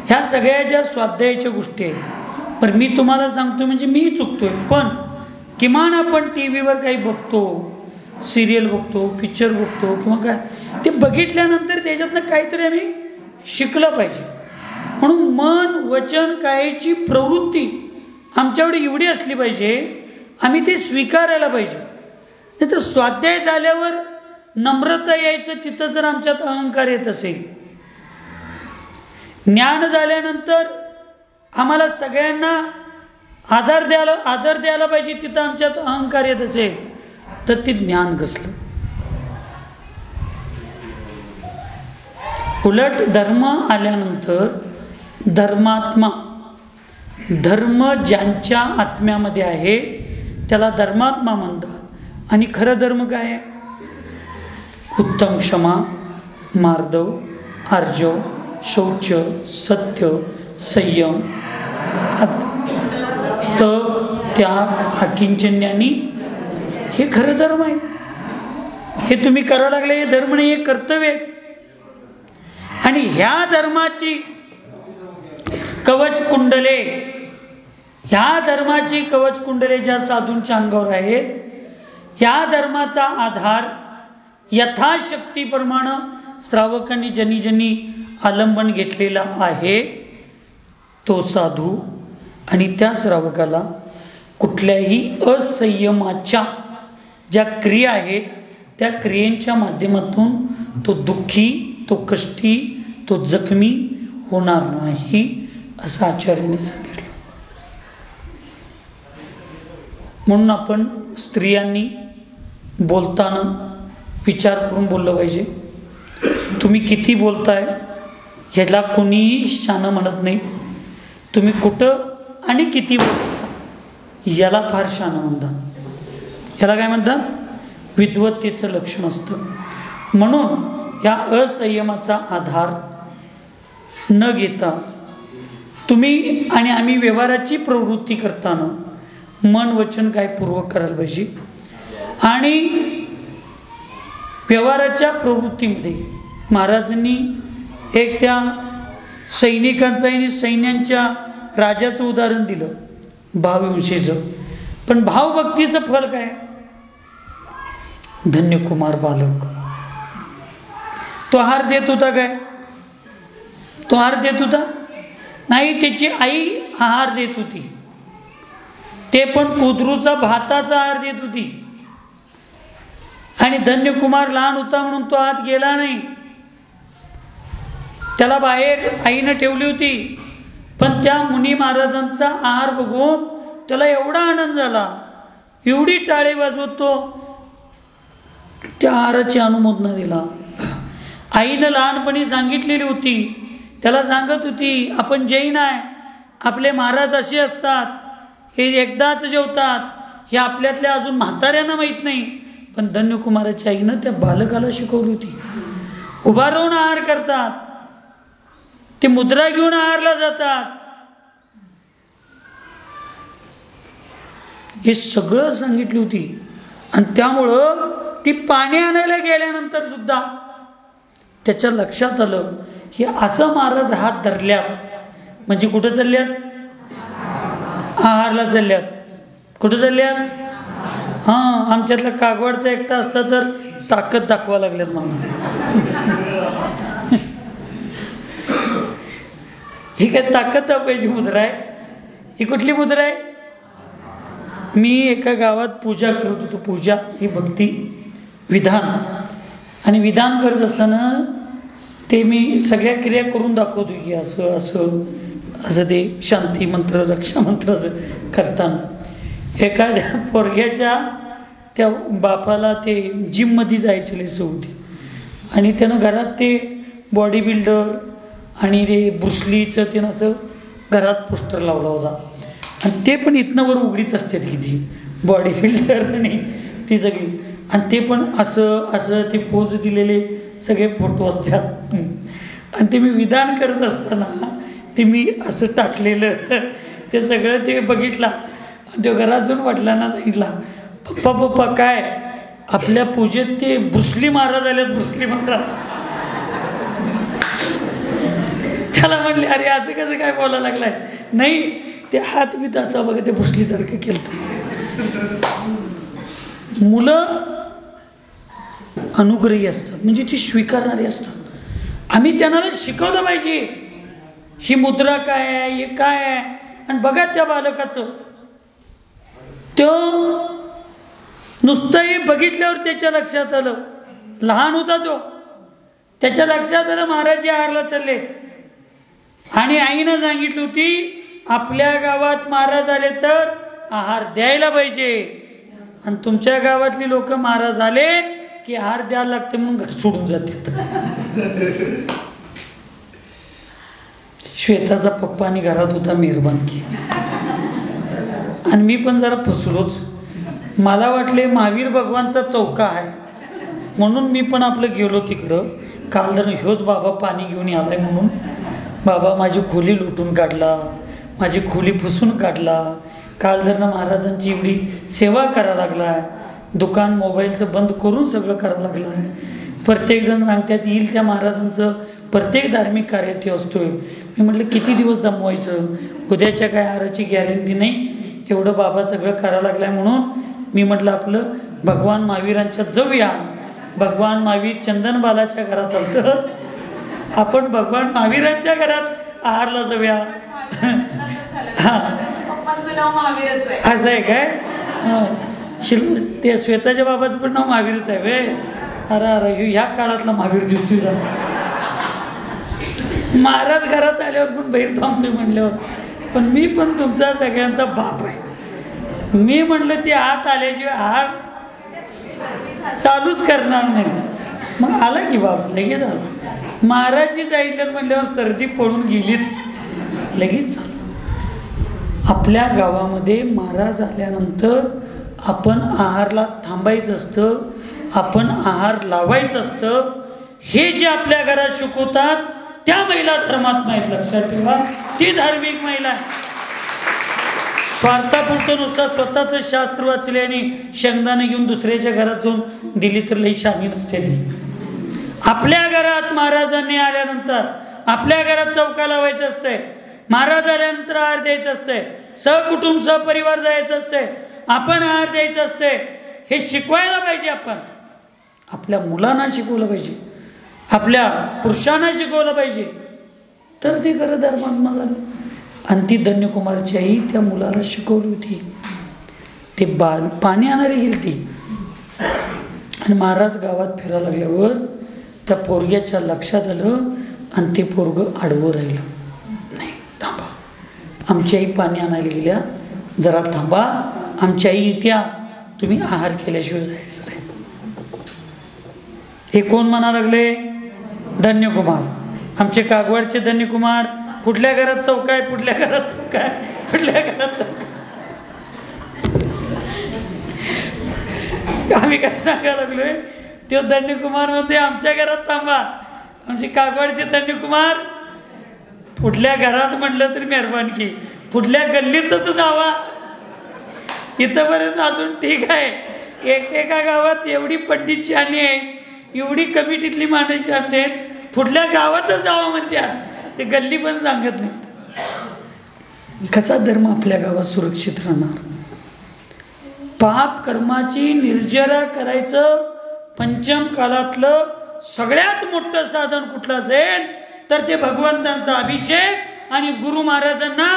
ह्या सगळ्या ज्या स्वाध्यायाच्या गोष्टी आहेत, पण मी तुम्हाला सांगतो म्हणजे मी चुकतोय, पण किमान आपण टी व्हीवर काही बघतो, सिरियल बघतो, पिक्चर बघतो किंवा काय, ते बघितल्यानंतर त्याच्यातनं काहीतरी आम्ही शिकलं पाहिजे. म्हणून मन, वचन, कायाची प्रवृत्ती आमच्याकडे एवढी असली पाहिजे, आम्ही ते स्वीकारायला पाहिजे. नाही तर स्वाध्याय झाल्यावर नम्रता यायचं, तिथं जर आमच्यात अहंकार येत असेल. ज्ञान झाल्यानंतर आम्हाला सगळ्यांना आदर द्यायला पाहिजे, तिथं आमच्यात अहंकार येत असेल तर ते ज्ञान कसलं. उलट धर्म आल्यानंतर धर्मात्मा, धर्म ज्यांच्या आत्म्यामध्ये आहे त्याला धर्मात्मा म्हणतात. आणि खरं धर्म काय आहे? उत्तम, क्षमा, मार्दव, आर्जव, शौच, सत्य, संयम, तप, त्याग, अकिंचन्यानी, हे खरं धर्म आहे. हे तुम्ही करायला लागले हे धर्म नाही, हे कर्तव्य आहे. आणि ह्या धर्माची कवच कुंडले, ह्या धर्माची कवच कुंडले ज्या साधूंच्या अंगावर आहेत, ह्या धर्माचा आधार यथाशक्तीप्रमाणे श्रावकांनी ज्यांनी ज्यांनी आलंबन घेतलेला आहे तो साधू आणि त्या श्रावकाला कुठल्याही असंयमाच्या ज्या क्रिया आहेत त्या क्रियेच्या माध्यमातून तो दुःखी, तो कष्टी, तो जखमी होणार नाही असं आचार्याने सांगितलं. म्हणून आपण स्त्रियांनी बोलताना विचार करून बोललं पाहिजे. तुम्ही किती बोलताय ह्याला कोणीही शानं म्हणत नाही. तुम्ही कुठं आणि किती बोलता याला फार शानं म्हणतात. याला काय म्हणतात? विद्वत्तेचं लक्षण असतं. म्हणून या असंयमाचा आधार न घेता तुम्ही आणि आम्ही व्यवहाराची प्रवृत्ती करताना मन, वचन काय पूर्वक करायला पाहिजे. आणि व्यवहाराच्या प्रवृत्तीमध्ये महाराजांनी एक त्या सैनिकांचं आणि सैन्यांच्या राजाचं उदाहरण दिलं, भावविंशीचं. पण भावभक्तीचं फल काय? धन्यकुमार बालक. तो हार देत होता काय? तो हार देत होता नाही, त्याची आई आहार देत होती. ते पण कुद्रूचा भाताचा आहार देत होती. आणि धन्यकुमार लहान होता म्हणून तो आत गेला नाही. त्याला बाहेर आईनं ठेवली होती, पण त्या मुनी महाराजांचा आहार बघून त्याला एवढा आनंद झाला, एवढी टाळी वाजवत तो त्या आहाराची अनुमोदना दिला. आईनं लहानपणी सांगितलेली होती, त्याला सांगत होती, आपण जैन आहे, आपले महाराज असे असतात, हे एकदाच जेवतात, हे आपल्यातल्या अजून म्हाताऱ्यांना माहीत नाही. पण धन्यकुमाराच्या आईनं त्या बालकाला शिकवली होती. उभा राहून आहार करतात, ते मुद्रा घेऊन आहारला जातात, हे सगळं सांगितली होती. आणि त्यामुळं ती पाणी आणायला गेल्यानंतर सुद्धा त्याच्या लक्षात आलं की असं महाराज हात धरल्यात म्हणजे कुठं चालल्यात? आहारला चालल्यात. कुठं चालल्यात? हां, आमच्यातला कागवाडचा एकटा असता तर ताकद दाखवा लागल्यात मला. ही काय ताकद दाखवायची मुद्रा आहे? ही कुठली मुद्रा आहे? मी एका गावात पूजा करत होतो. पूजा ही भक्ती विधान, आणि विधान करत असताना ते मी सगळ्या क्रिया करून दाखवतो की असं असं असं ते शांती मंत्र रक्षा मंत्राचं करताना एखाद्या पोरग्याच्या त्या बापाला ते जिममध्ये जायची लई सवय होती, आणि त्यानं घरात ते बॉडी बिल्डर आणि ते ब्रुसलीचं ते असं घरात पोस्टर लावला होता. आणि ते पण इथनं वर उघडीच असते किती बॉडी बिल्डर आणि ती सगळी, आणि ते पण असं असं ते पोज दिलेले सगळे फोटो असतात. आणि ते मी विधान करत असताना ते मी असं टाकलेलं ते सगळं ते बघितला. आणि तो घरात जाऊन वडिलांना सांगितला, पप्पा पप्पा काय आपल्या पूजेत ते ब्रुसली महाराज आलेत, ब्रुसली महाराज. त्याला म्हणले, अरे असं कसं काय बोलायला लागलाय? नाही, ते हात मी तसा बघा ते ब्रुसलीसारखं केलं. मुलं अनुग्रही असतात, म्हणजे ती स्वीकारणारी असतात. आम्ही त्यांना शिकवलं पाहिजे ही मुद्रा काय आहे, हे काय आहे. आणि बघा त्या बालकाचं, तो नुसतंही बघितल्यावर त्याच्या लक्षात आलं, लहान होता तो, त्याच्या लक्षात आलं महाराज आहारला चालले. आणि आईनं सांगितली होती, आपल्या गावात महाराज आले तर आहार द्यायला पाहिजे, आणि तुमच्या गावातली लोक महाराज आले की आहार द्यायला लागते म्हणून घर सोडून जाते. श्वेताचा पप्पा आणि घरात होता मेहरबानकी, आणि मी पण जरा फसलोच. मला वाटले महावीर भगवानचा चौका आहे म्हणून मी पण आपलं गेलो तिकडं. काल जर ह्योच बाबा पाणी घेऊन आलाय म्हणून बाबा माझी खोली लुटून काढला, माझी खोली पुसून काढला. काल जर महाराजांची एवढी सेवा करायला लागलाय, दुकान मोबाईलचं बंद करून सगळं करायला लागलं आहे. प्रत्येकजण सांगतात येईल त्या महाराजांचं प्रत्येक धार्मिक कार्य ते असतोय. मी म्हटलं किती दिवस दमवायचं, उद्याच्या काय आहाराची गॅरंटी नाही, एवढं बाबा सगळं करायला लागलाय. म्हणून मी म्हटलं आपलं भगवान महावीरांच्यात जाऊया. भगवान महावीर चंदनबालाच्या घरात आलं, आपण भगवान महावीरांच्या घरात आहारला जाऊया. असं आहे काय? ते श्वेताच्या बाबाचं पण नाव महावीरच आहे वे. अरे अरे ह्या काळातला महावीर दिवशी महाराज घरात आल्यावर पण बाहेर थांबतोय म्हणल्यावर. पण मी पण तुमचा सगळ्यांचा बाप आहे. मी म्हणलं ते आत आल्याशिवाय आहार चालूच करणार नाही. मग आला की बाबा, लगेच आला. महाराजची जायचं म्हणल्यावर सर्दी पडून गेलीच, लगेच झालं. आपल्या गावामध्ये महाराज आल्यानंतर आपण आहारला थांबायचं असतं, आपण आहार लावायचं असतं. हे जे आपल्या घरात शिकवतात त्या महिला धर्मात नाहीत, लक्षात ठेवा. ती धार्मिक महिला स्वार्थापुरतं नुसतं स्वतःचं शास्त्र वाचले आणि शेंगदाणे घेऊन दुसऱ्याच्या घरात जाऊन दिली तर लई शानी नसते ती. आपल्या घरात महाराजांनी आल्यानंतर आपल्या घरात चौका लावायचं असतंय, महाराज आल्यानंतर आहार द्यायचं असतंय, सहकुटुंब सहपरिवार जायचं असतंय, आपण आहार द्यायचं असतंय. हे शिकवायला पाहिजे. आपण आपल्या मुलांना शिकवलं पाहिजे, आपल्या पुरुषांना शिकवलं पाहिजे, तर ते खरं धर्मात्मा झालं. आणि ती धन्यकुमारची आई त्या मुलाला शिकवली होती. ते पाणी आणायला गेली ती, आणि महाराज गावात फिरायला लागल्यावर त्या पोरग्याच्या लक्षात आलं आणि ते पोरगं आडवं राहिलं. नाही, थांबा, आमची आई पाणी आणायला गेलेल्या, जरा थांबा, आमची आई इत्या, तुम्ही आहार केल्याशिवाय जायचं नाही. हे कोण म्हणा लागले? धन्यकुमार. आमचे कागवाडचे धन्यकुमार. कुठल्या घरात चौक आहे? कुठल्या घरात चौक आहे? कुठल्या घरात चौक? आम्ही काय सांगायला लागलोय? तो धन्यकुमार म्हणते आमच्या घरात थांबा. आमचे कागवाडचे धन्यकुमार कुठल्या घरात म्हटलं तरी मेहरबानी की कुठल्या गल्लीतच जावा. इथंपर्यंत अजून ठीक आहे. एकेका गावात एवढी पंडित शानी आहे, एवढी कमिटीतली माणसं शांत आहेत, पुढल्या गावातच जावं म्हणतात, ते गल्ली पण सांगत नाहीत. कसा धर्म आपल्या गावात सुरक्षित राहणार? पाप कर्माची निर्जरा करायचं पंचम कालातलं सगळ्यात मोठं साधन कुठलं असेल तर ते भगवंतांचा अभिषेक आणि गुरु महाराजांना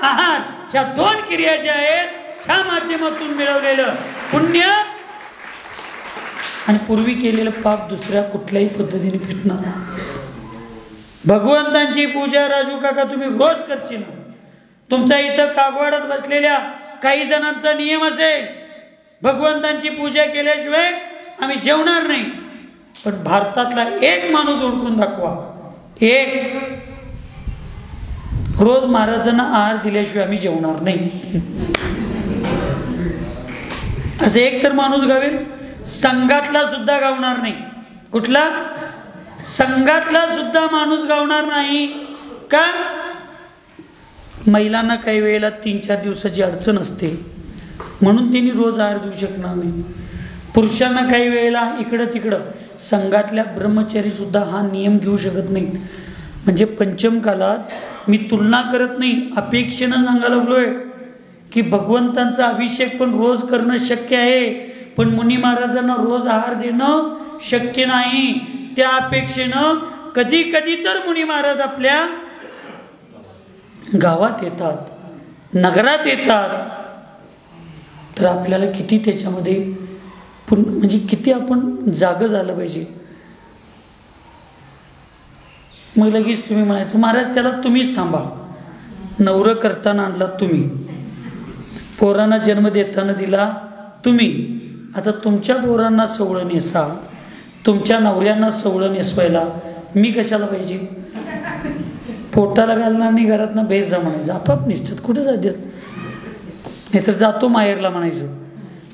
आहार, ह्या दोन क्रिया ज्या आहेत ह्या माध्यमातून मिळवलेलं पुण्य आणि पूर्वी केलेलं पाप दुसऱ्या कुठल्याही पद्धतीने फिटणार. भगवंतांची पूजा राजू काका तुम्ही रोज करशील. तुमच्या इथं कागवाडात बसलेल्या काही जणांचा नियम असेल, भगवंतांची पूजा केल्याशिवाय आम्ही जेवणार नाही. पण भारतातला एक माणूस ओळखून दाखवा, एक रोज महाराजांना आहार दिल्याशिवाय आम्ही जेवणार नाही असं एक तर माणूस गावेल. संघातला सुद्धा गावणार नाही. कुठला? संघातला सुद्धा माणूस गावणार नाही. का? महिलांना काही वेळेला 3-4 दिवसाची अडचण असते म्हणून त्यांनी रोज आहार देऊ शकणार नाही. पुरुषांना काही वेळेला इकडं तिकडं, संघातल्या ब्रह्मचारी सुद्धा हा नियम घेऊ शकत नाहीत. म्हणजे पंचम कालात मी तुलना करत नाही, अपेक्षेनं सांगायला लागलोय की भगवंतांचा अभिषेक पण रोज करणं शक्य आहे, पण मुनी महाराजांना रोज आहार देणं शक्य नाही. त्या अपेक्षेनं कधी कधी तर मुनी महाराज आपल्या गावात येतात, नगरात येतात, तर आपल्याला किती त्याच्यामध्ये म्हणजे किती आपण जागं झालं पाहिजे. मग लगेच तुम्ही म्हणायचं महाराज त्याला तुम्हीच थांबा. नवरं करताना आणला तुम्ही, पोरांना जन्म देताना दिला तुम्ही, आता तुमच्या पोरांना सवळं नेसा, तुमच्या नवऱ्यांना सवळं नेसवायला मी कशाला पाहिजे? पोटाला घालणार नाही, घरातनं बाहेर जा म्हणायचं, आपाप निश्चित कुठे जातात. नाहीतर जातो माहेरला म्हणायचं.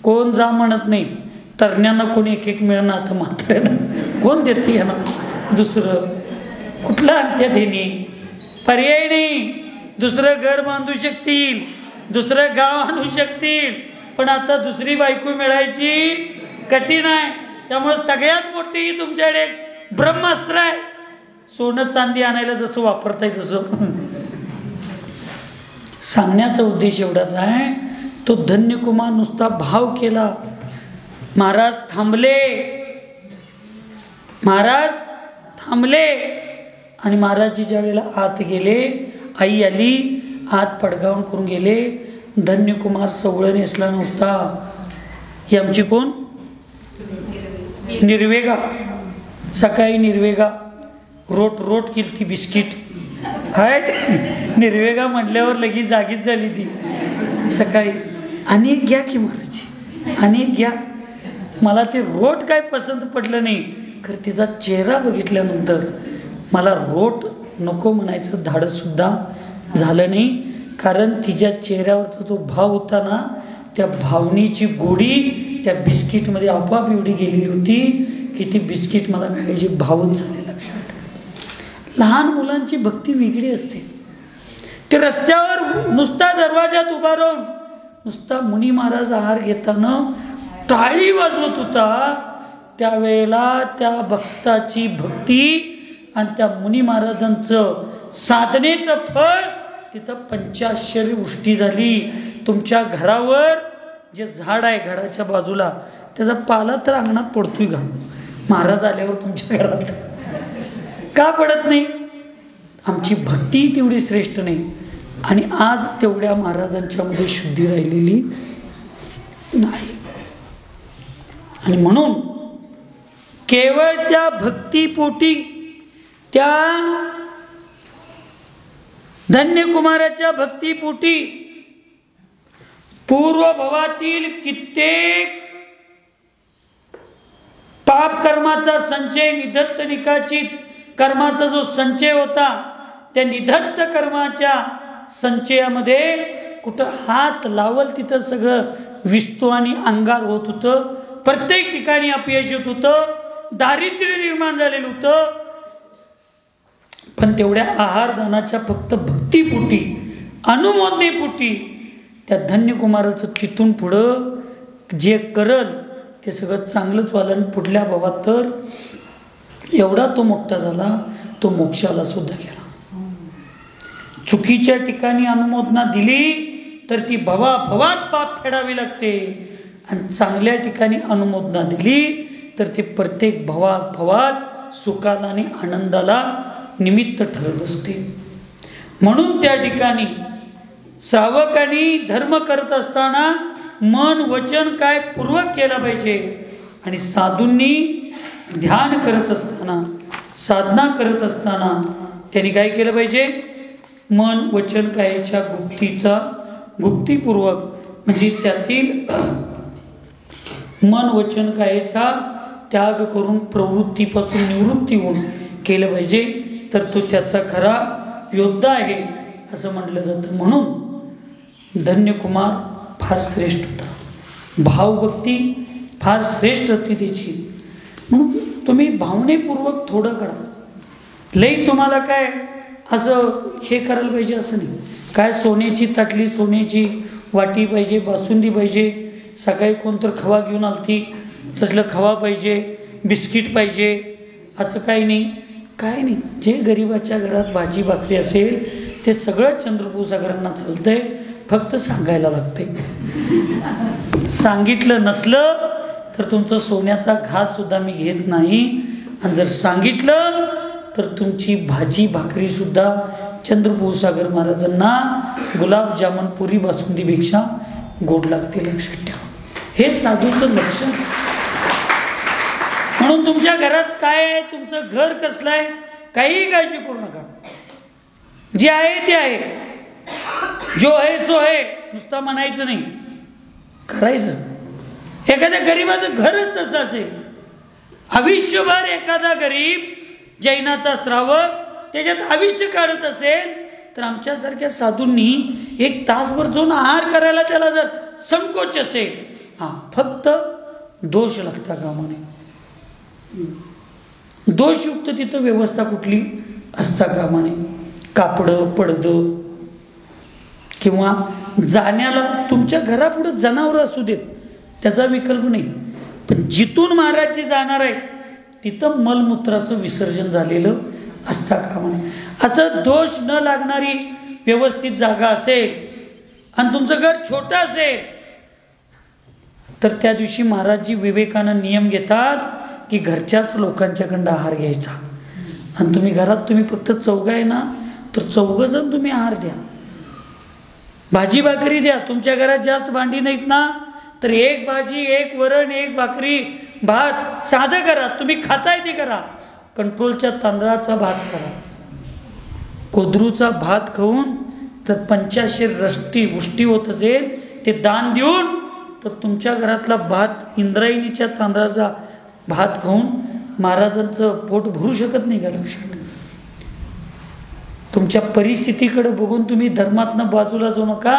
कोण जा म्हणत नाही. तरण्यांना कोणी एक मिळणं, आता म्हाताऱ्यानं कोण देते यांना दुसरं? कुठलं आणत्यात हेनी? पर्याय नाही. दुसरं घर बांधू शकतील, दुसरं गाव आणू शकतील, पण आता दुसरी बायको मिळायची कठीण आहे. त्यामुळे सगळ्यात मोठी तुमच्याकडे ब्रह्मास्त्र आहे. सोनं चांदी आणायला जसं वापरताय तसं. सांगण्याचा उद्देश एवढाच आहे. तो धन्यकुमार नुसता भाव केला. महाराज थांबले, महाराज थांबले. आणि महाराजजी ज्या वेळेला आत गेले, आई आली, आत पडगावून करून गेले. धन्यकुमार सवळं नेसला नव्हता. ही आमची कोण? निर्वेगा. सकाळी निर्वेगा रोट रोट केली ती बिस्किट हाय. निर्वेगा म्हटल्यावर लगेच जागीच झाली ती. सकाळी अनेक घ्या की महाराज, अनेक घ्या. मला ते रोट काय पसंत पडलं नाही, खरं तिचा चेहरा बघितल्यानंतर मला रोट नको म्हणायचं धाडस सुद्धा झालं नाही. कारण तिच्या चेहऱ्यावरचा जो भाव होता ना, त्या भावनेची गोडी त्या बिस्किटमध्ये आपोआप एवढी गेलेली होती की ती बिस्किट मला खायची भावच झाले. लक्षात. लहान मुलांची भक्ती वेगळी असते. ते रस्त्यावर नुसता दरवाजात उभा राहून नुसता मुनी महाराज आहार घेताना टाळी वाजवत होता. त्यावेळेला त्या भक्ताची भक्ती आणि त्या मुनी महाराजांचं साधनेचं फळ तिथं पंचाश्चर्य वृष्टी झाली. तुमच्या घरावर जे झाड आहे घराच्या बाजूला, त्याचा पाला तर अंगणात पडतोय का? महाराज आल्यावर तुमच्या घरात का पडत नाही? आमची भक्ती तेवढी श्रेष्ठ नाही. आणि आज तेवढ्या महाराजांच्या मध्ये शुद्धी राहिलेली नाही. आणि म्हणून केवळ त्या भक्तीपोटी त्या धन्यकुमाराच्या भक्तीपोटी पूर्वभवातील कित्येक पाप कर्माचा संचय, निधत्त निकाचित कर्माचा जो संचय होता, त्या निधत्त कर्माच्या संचयामध्ये कुठं हात लावल तिथं सगळं विस्तो आणि अंगार होत होतं. प्रत्येक ठिकाणी अपयश येत होतं, दारिद्र्य निर्माण झालेलं होतं. पण तेवढ्या आहारदानाच्या फक्त भक्तीपोटी, अनुमोदनेपोटी त्या धन्यकुमाराचं तिथून पुढं जे करल ते सगळं चांगलंच व्हालं. पुढल्या भावात तर एवढा तो मोठा झाला, तो मोक्षाला सुद्धा गेला. चुकीच्या ठिकाणी अनुमोदना दिली तर ती भवाभवात पाप फेडावी लागते, आणि चांगल्या ठिकाणी अनुमोदना दिली तर ती प्रत्येक भवाभवात सुखाला आणि आनंदाला निमित्त ठरत असते. म्हणून त्या ठिकाणी श्रावकांनी धर्म करत असताना मन वचन काय पूर्वक केला पाहिजे, आणि साधूंनी ध्यान करत असताना, साधना करत असताना त्यांनी काय केलं पाहिजे, मन वचन कायाच्या गुप्तीपूर्वक म्हणजे त्यातील मन वचन कायेचा त्याग करून प्रवृत्तीपासून निवृत्ती होऊन केलं पाहिजे, तर तो त्याचा खरा योद्धा आहे असं म्हटलं जातं. म्हणून धन्यकुमार फार श्रेष्ठ होता, भावभक्ती फार श्रेष्ठ होती त्याची. म्हणून तुम्ही भावनेपूर्वक थोडं करा. लई तुम्हाला काय असं हे करायला पाहिजे असं नाही. काय सोन्याची ताटली, सोन्याची वाटी पाहिजे, बासुंदी पाहिजे, सकाळी कोणतर खवा घेऊन आलती तसलं खवा पाहिजे, बिस्किट पाहिजे, असं काही नाही. काय नाही, जे गरिबाच्या घरात भाजी भाकरी असेल ते सगळं चंद्रपूरसागरांना चालतंय, फक्त सांगायला लागतंय. सांगितलं नसलं तर तुमचं सोन्याचा घास सुद्धा मी घेत नाही, आणि जर सांगितलं तर तुमची भाजी भाकरी सुद्धा चंद्रपूरसागर महाराजांना गुलाबजामुन पुरी बासुंदीपेक्षा गोड लागते. लक्षात ठेवा, हे साधूचं लक्षण. म्हणून तुमच्या घरात काय आहे, तुमचं घर कसलं आहे, काही काळजी करू नका. जे आहे ते आहे, जो आहे सो आहे, नुसता म्हणायचं नाही, करायचं. एखाद्या गरीबाचं घरच तसं असेल, आयुष्यभर एखादा गरीब जैनाचा श्रावक त्याच्यात आयुष्य काढत असेल, तर आमच्यासारख्या साधूंनी एक तासभर जाऊन आहार करायला त्याला जर संकोच असेल, फक्त दोष लागता कामा नये. दोषयुक्त तिथं व्यवस्था कुठली असता कामा नये. कापडं पडदं किंवा जाण्याला तुमच्या घरापुढं जनावरं असू देत, त्याचा विकल्प नाही, पण जिथून महाराजजी जाणार आहेत तिथं मलमूत्राचं विसर्जन झालेलं असता कामा नये. असं दोष न लागणारी व्यवस्थित जागा असेल आणि तुमचं घर छोटं असेल तर त्या दिवशी महाराजजी विवेकानं नियम घेतात की घरच्याच लोकांच्याकडं आहार घ्यायचा. आणि तुम्ही घरात तुम्ही फक्त चौघं आहे ना, तर चौघजण तुम्ही आहार द्या, भाजी भाकरी द्या. तुमच्या घरात जास्त भांडी नाहीत ना, तर एक भाजी, एक वरण, एक भाकरी, भात साधं करा. तुम्ही खाताय ते करा. कंट्रोलच्या तांदळाचा भात करा. कोदरूचा भात खाऊन तर 85 उष्टी होत असेल, ते दान देऊन तर तुमच्या घरातला भात इंद्रायणीच्या तांदळाचा भात खाऊन महाराजांचं पोट भरू शकत नाही का? लक्षात. तुमच्या परिस्थितीकडे बघून तुम्ही धर्मातनं बाजूला जाऊ नका.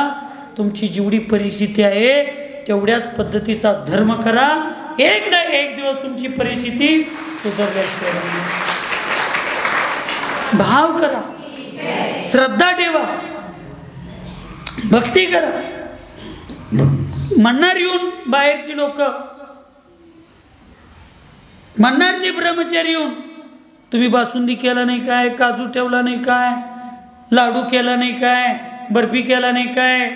तुमची जेवढी परिस्थिती आहे तेवढ्याच पद्धतीचा धर्म करा. एक ना एक दिवस तुमची परिस्थिती सुधारल्याशिवाय. भाव करा, श्रद्धा ठेवा, भक्ती करा. म्हणणार येऊन बाहेरची लोक, म्हणणार ते ब्रह्मचारी येऊन, तुम्ही बासुंदी केला नाही काय, काजू ठेवला नाही काय, लाडू केला नाही काय, बर्फी केला नाही काय,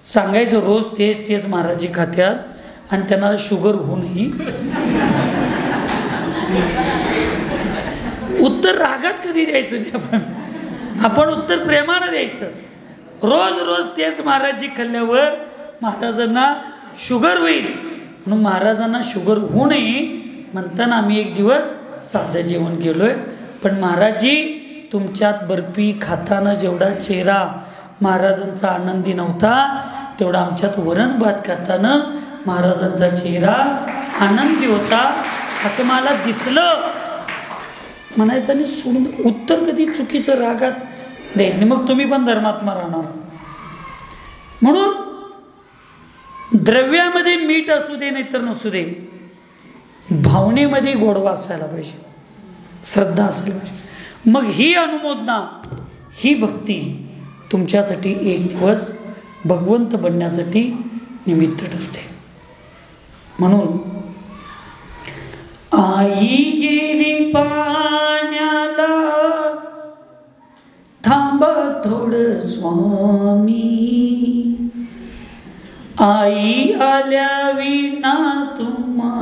सांगायचं. रोज तेच तेच महाराजी खात्यात आणि त्यांना शुगर होऊ नये. उत्तर रागात कधी द्यायचं नाही. आपण उत्तर प्रेमानं द्यायचं. रोज रोज तेच महाराजी खाल्ल्यावर महाराजांना शुगर होईल. म्हणून महाराजांना शुगर होऊ नये म्हणताना आम्ही एक दिवस साधं जेवण केलोय. पण महाराजजी तुमच्यात बर्फी खाताना जेवढा चेहरा महाराजांचा आनंदी नव्हता तेवढा आमच्यात वरण भात खाताना महाराजांचा चेहरा आनंदी होता असं मला दिसलं म्हणायचं. आणि सोडून उत्तर कधी चुकीचं रागात द्यायचं नाही, मग तुम्ही पण धर्मात्मा राहणार. म्हणून द्रव्यामध्ये मीठ असू दे नाही तर नसू दे, भावनेमध्ये गोडवा असायला पाहिजे, श्रद्धा असायला पाहिजे. मग ही अनुमोदना ही भक्ती तुमच्यासाठी एक दिवस भगवंत बनण्यासाठी निमित्त ठरते. म्हणून आई गेली पाण्याला थांबा थोडं स्वामी, आई आल्या विना तुम्हा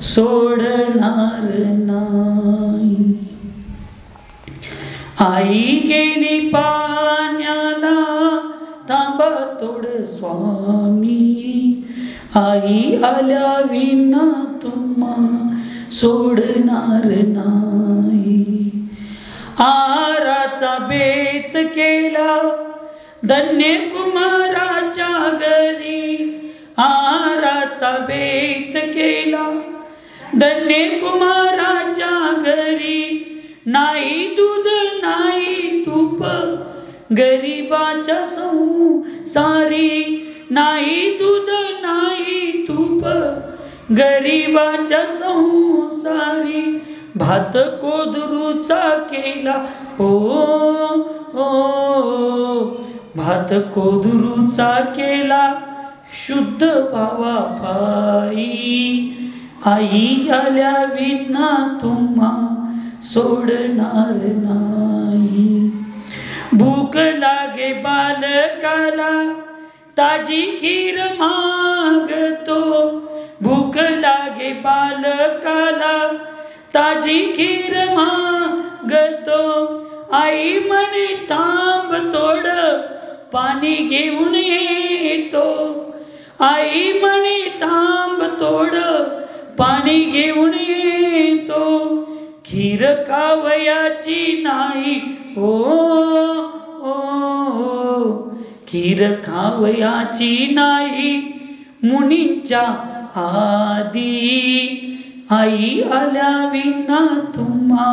सोडणार नाही. आई गेली पाण्याला थांबा थोडं स्वामी, आई आल्या विना तुम्हा सोडणार नाही. आहाराचा बेत केला धन्य कुमाराच्या घरी, आहाराचा बेत केला धन्य कुमाराच्या घरी. नाही दूध नाही तूप गरीबाच्या संसारी, नाही दूध नाही तूप गरीबाच्या संसारी. भात कोदरूचा केला हो हो, भात कोदरूचा केला शुद्ध भावा पायी. आई आल्या विना तुम्हा सोडणार नाही. भूक लागे बालकाला ताजी खीर मागतो, भूक लागे बालकाला ताजी खीर मागतो. आई म्हणे थांब थोड पाणी घेऊन येतो, आई म्हणे थांब थोड पाणी घेऊन येतो. खीर खावयाची नाही हो हो, खीर खावयाची नाही मुनींच्या आधी. आई आल्या विना तुम्हा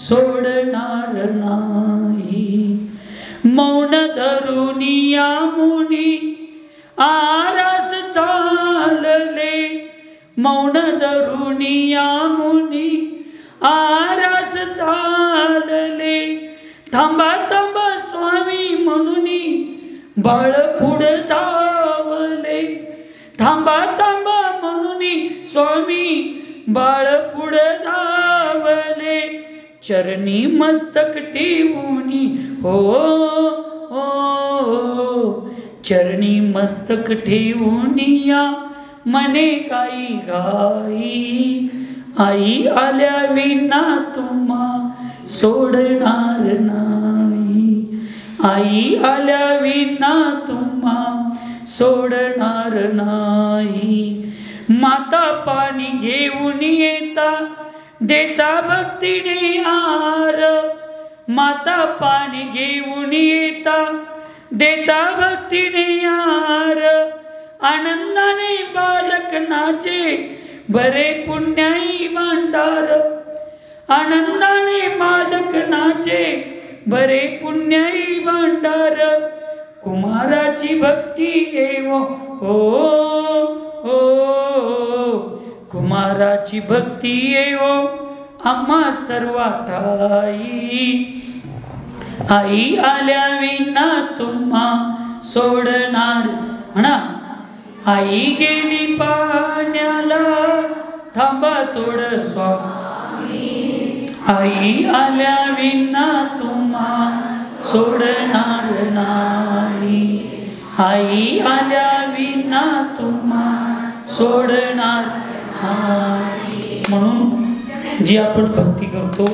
सोडणार नाही. मौन धरून या मुनी आरास चालले, मौन धरून या मुनी आरास चालले. थांबा थांबा स्वामी म्हणून बाळ पुढे धावले, थांबा थांबा म्हणून स्वामी बाळ पुढे धावले. चरणी मस्तक ठेवूनी हो हो, चरणी मस्तक ठेवूनी या मने गाई घाई. आई आल्या विना तुम्हा सोडणार नाही, आई आल्या विना तुम्हा सोडणार नाही. माता पाणी घेऊन येता देता भक्तीने आर, माता पाणी घेऊन येता देता भक्तीने आर. आनंदाने बालक नाचे बरे पुण्याई भांडार, आनंदाने बालक नाचे बरे पुण्याई भांडार. कुमाराची भक्ती येवो हो हो, कुमाराची भक्ती येवो आम्हा सर्वा ठाई. आई आल्या विना तुम्हा सोडणार. म्हणा आई गेली पाण्याला थांबा थोड स्वामी, आई आल्या विना तुम्हा सोडणार नाही, आई आल्या विना तुम्हा सोडणार नाही. म्हणून जी आपण भक्ती करतो,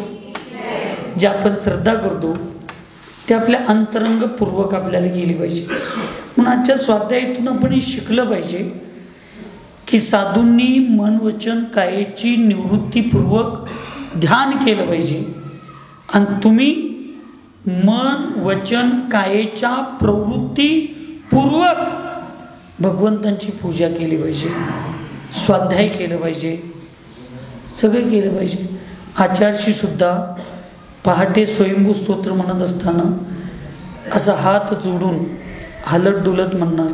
जी आपण श्रद्धा करतो ते आपल्या अंतरंगपूर्वक आपल्याला गेली पाहिजे. म्हणून आजच्या स्वाध्यायातून आपण हे शिकलं पाहिजे की साधूंनी मन वचन कायेची निवृत्तीपूर्वक ध्यान केलं पाहिजे आणि तुम्ही मन वचन कायेच्या प्रवृत्तीपूर्वक भगवंतांची पूजा केली पाहिजे, स्वाध्याय केलं पाहिजे, सगळं केलं पाहिजे. आचार्यशी सुद्धा पहाटे स्वयंभू स्तोत्र म्हणत असताना असा हात जोडून हलत डुलत म्हणणार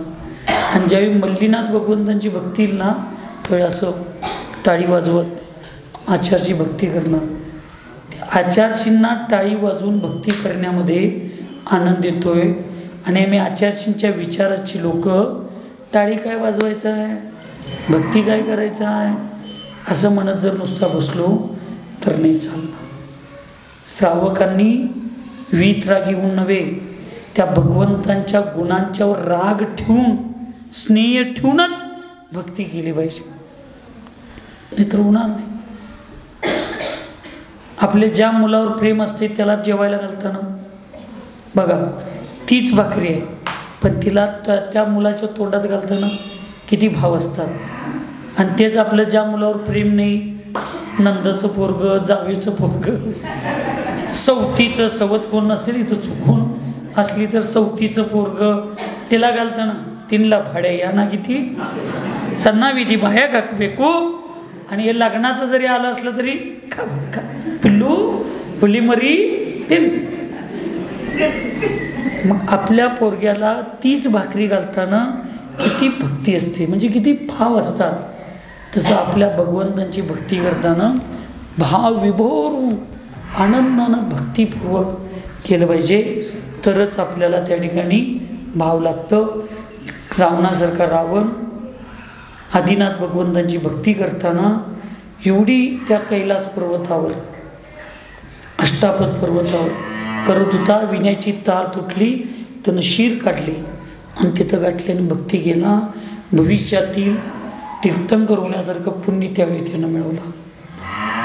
आणि ज्यावेळी मल्लीनाथ भगवंतांची भक्ती येईल ना त्यावेळी असं टाळी वाजवत आचार्यची भक्ती करणार. आचार्यशींना टाळी वाजवून भक्ती करण्यामध्ये आनंद येतोय आणि आम्ही आचार्यशींच्या विचाराची लोक टाळी काय वाजवायचं आहे, भक्ती काय करायचं आहे असं म्हणत जर नुसता बसलो तर नाही चालणार. श्रावकांनी वीतराग येऊन नव्हे, त्या भगवंतांच्या गुणांच्यावर राग ठेवून स्नेह ठेवूनच भक्ती केली पाहिजे, नाहीतर होणार नाही. आपले ज्या मुलावर प्रेम असते त्याला जेवायला घालताना बघा तीच भाकरी आहे, पण तिला त्या मुलाच्या तोंडात घालताना किती भाव असतात. आणि तेच आपलं ज्या मुलावर प्रेम नाही, नंदाचं पोरगं, जावेचं पोरगं, सवतीचं, सवत कोण नसेल इथं चुकून असली तर सवतीचं पोरगं तिला घालताना तिनला भाड्या या ना किती सन्नाविधी बाह्या काकबेको. आणि हे लग्नाचं जरी आलं असलं तरी पिल्लू फुली मरी तीन. मग आपल्या पोरग्याला तीच भाकरी घालताना किती भक्ती असते, म्हणजे किती भाव असतात. तसं आपल्या भगवंतांची भक्ती करताना भाव विभोर आनंदानं भक्तीपूर्वक केलं पाहिजे, तरच आपल्याला त्या ठिकाणी भाव लागतं. रावणासारखा रावण आदिनाथ भगवंतांची भक्ती करताना एवढी त्या कैलास पर्वतावर, अष्टापद पर्वतावर करत होता, विण्याची तार तुटली, त्यानं शीर काढली आणि तिथं गाठल्यानं भक्ती केला. भविष्यातील तीर्थंकर होण्यासारखं पुण्य त्यावेळी त्यानं मिळवलं.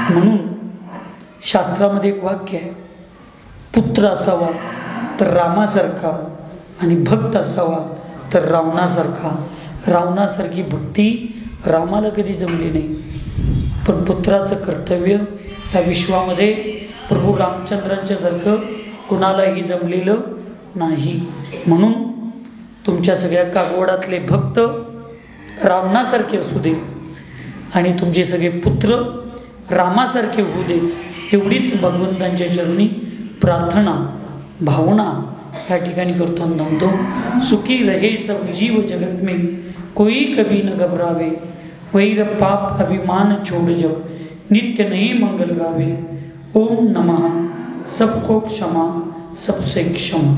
म्हणून शास्त्रामध्ये एक वाक्य आहे, पुत्र असावा तर रामासारखा आणि भक्त असावा तर रावणासारखा. रावणासारखी भक्ती रामाला कधी जमली नाही, पण पुत्राचं कर्तव्य या विश्वामध्ये प्रभू रामचंद्रांच्यासारखं कुणालाही जमलेलं नाही. म्हणून तुमच्या सगळ्या कागवडातले भक्त रावणासारखे असू देत आणि तुमचे सगळे पुत्र रामासारखे होऊ देत, एवढीच भगवंतांच्या चरणी प्रार्थना भावना या ठिकाणी करतो आणि म्हणतो. सुखी रहे सब जीव जगत में, कोई कभी न घबरावे, वैर पाप अभिमान छोड़ जग, नित्य नए मंगल गावे. ओम नमः सबको क्षमा सबसे क्षमा.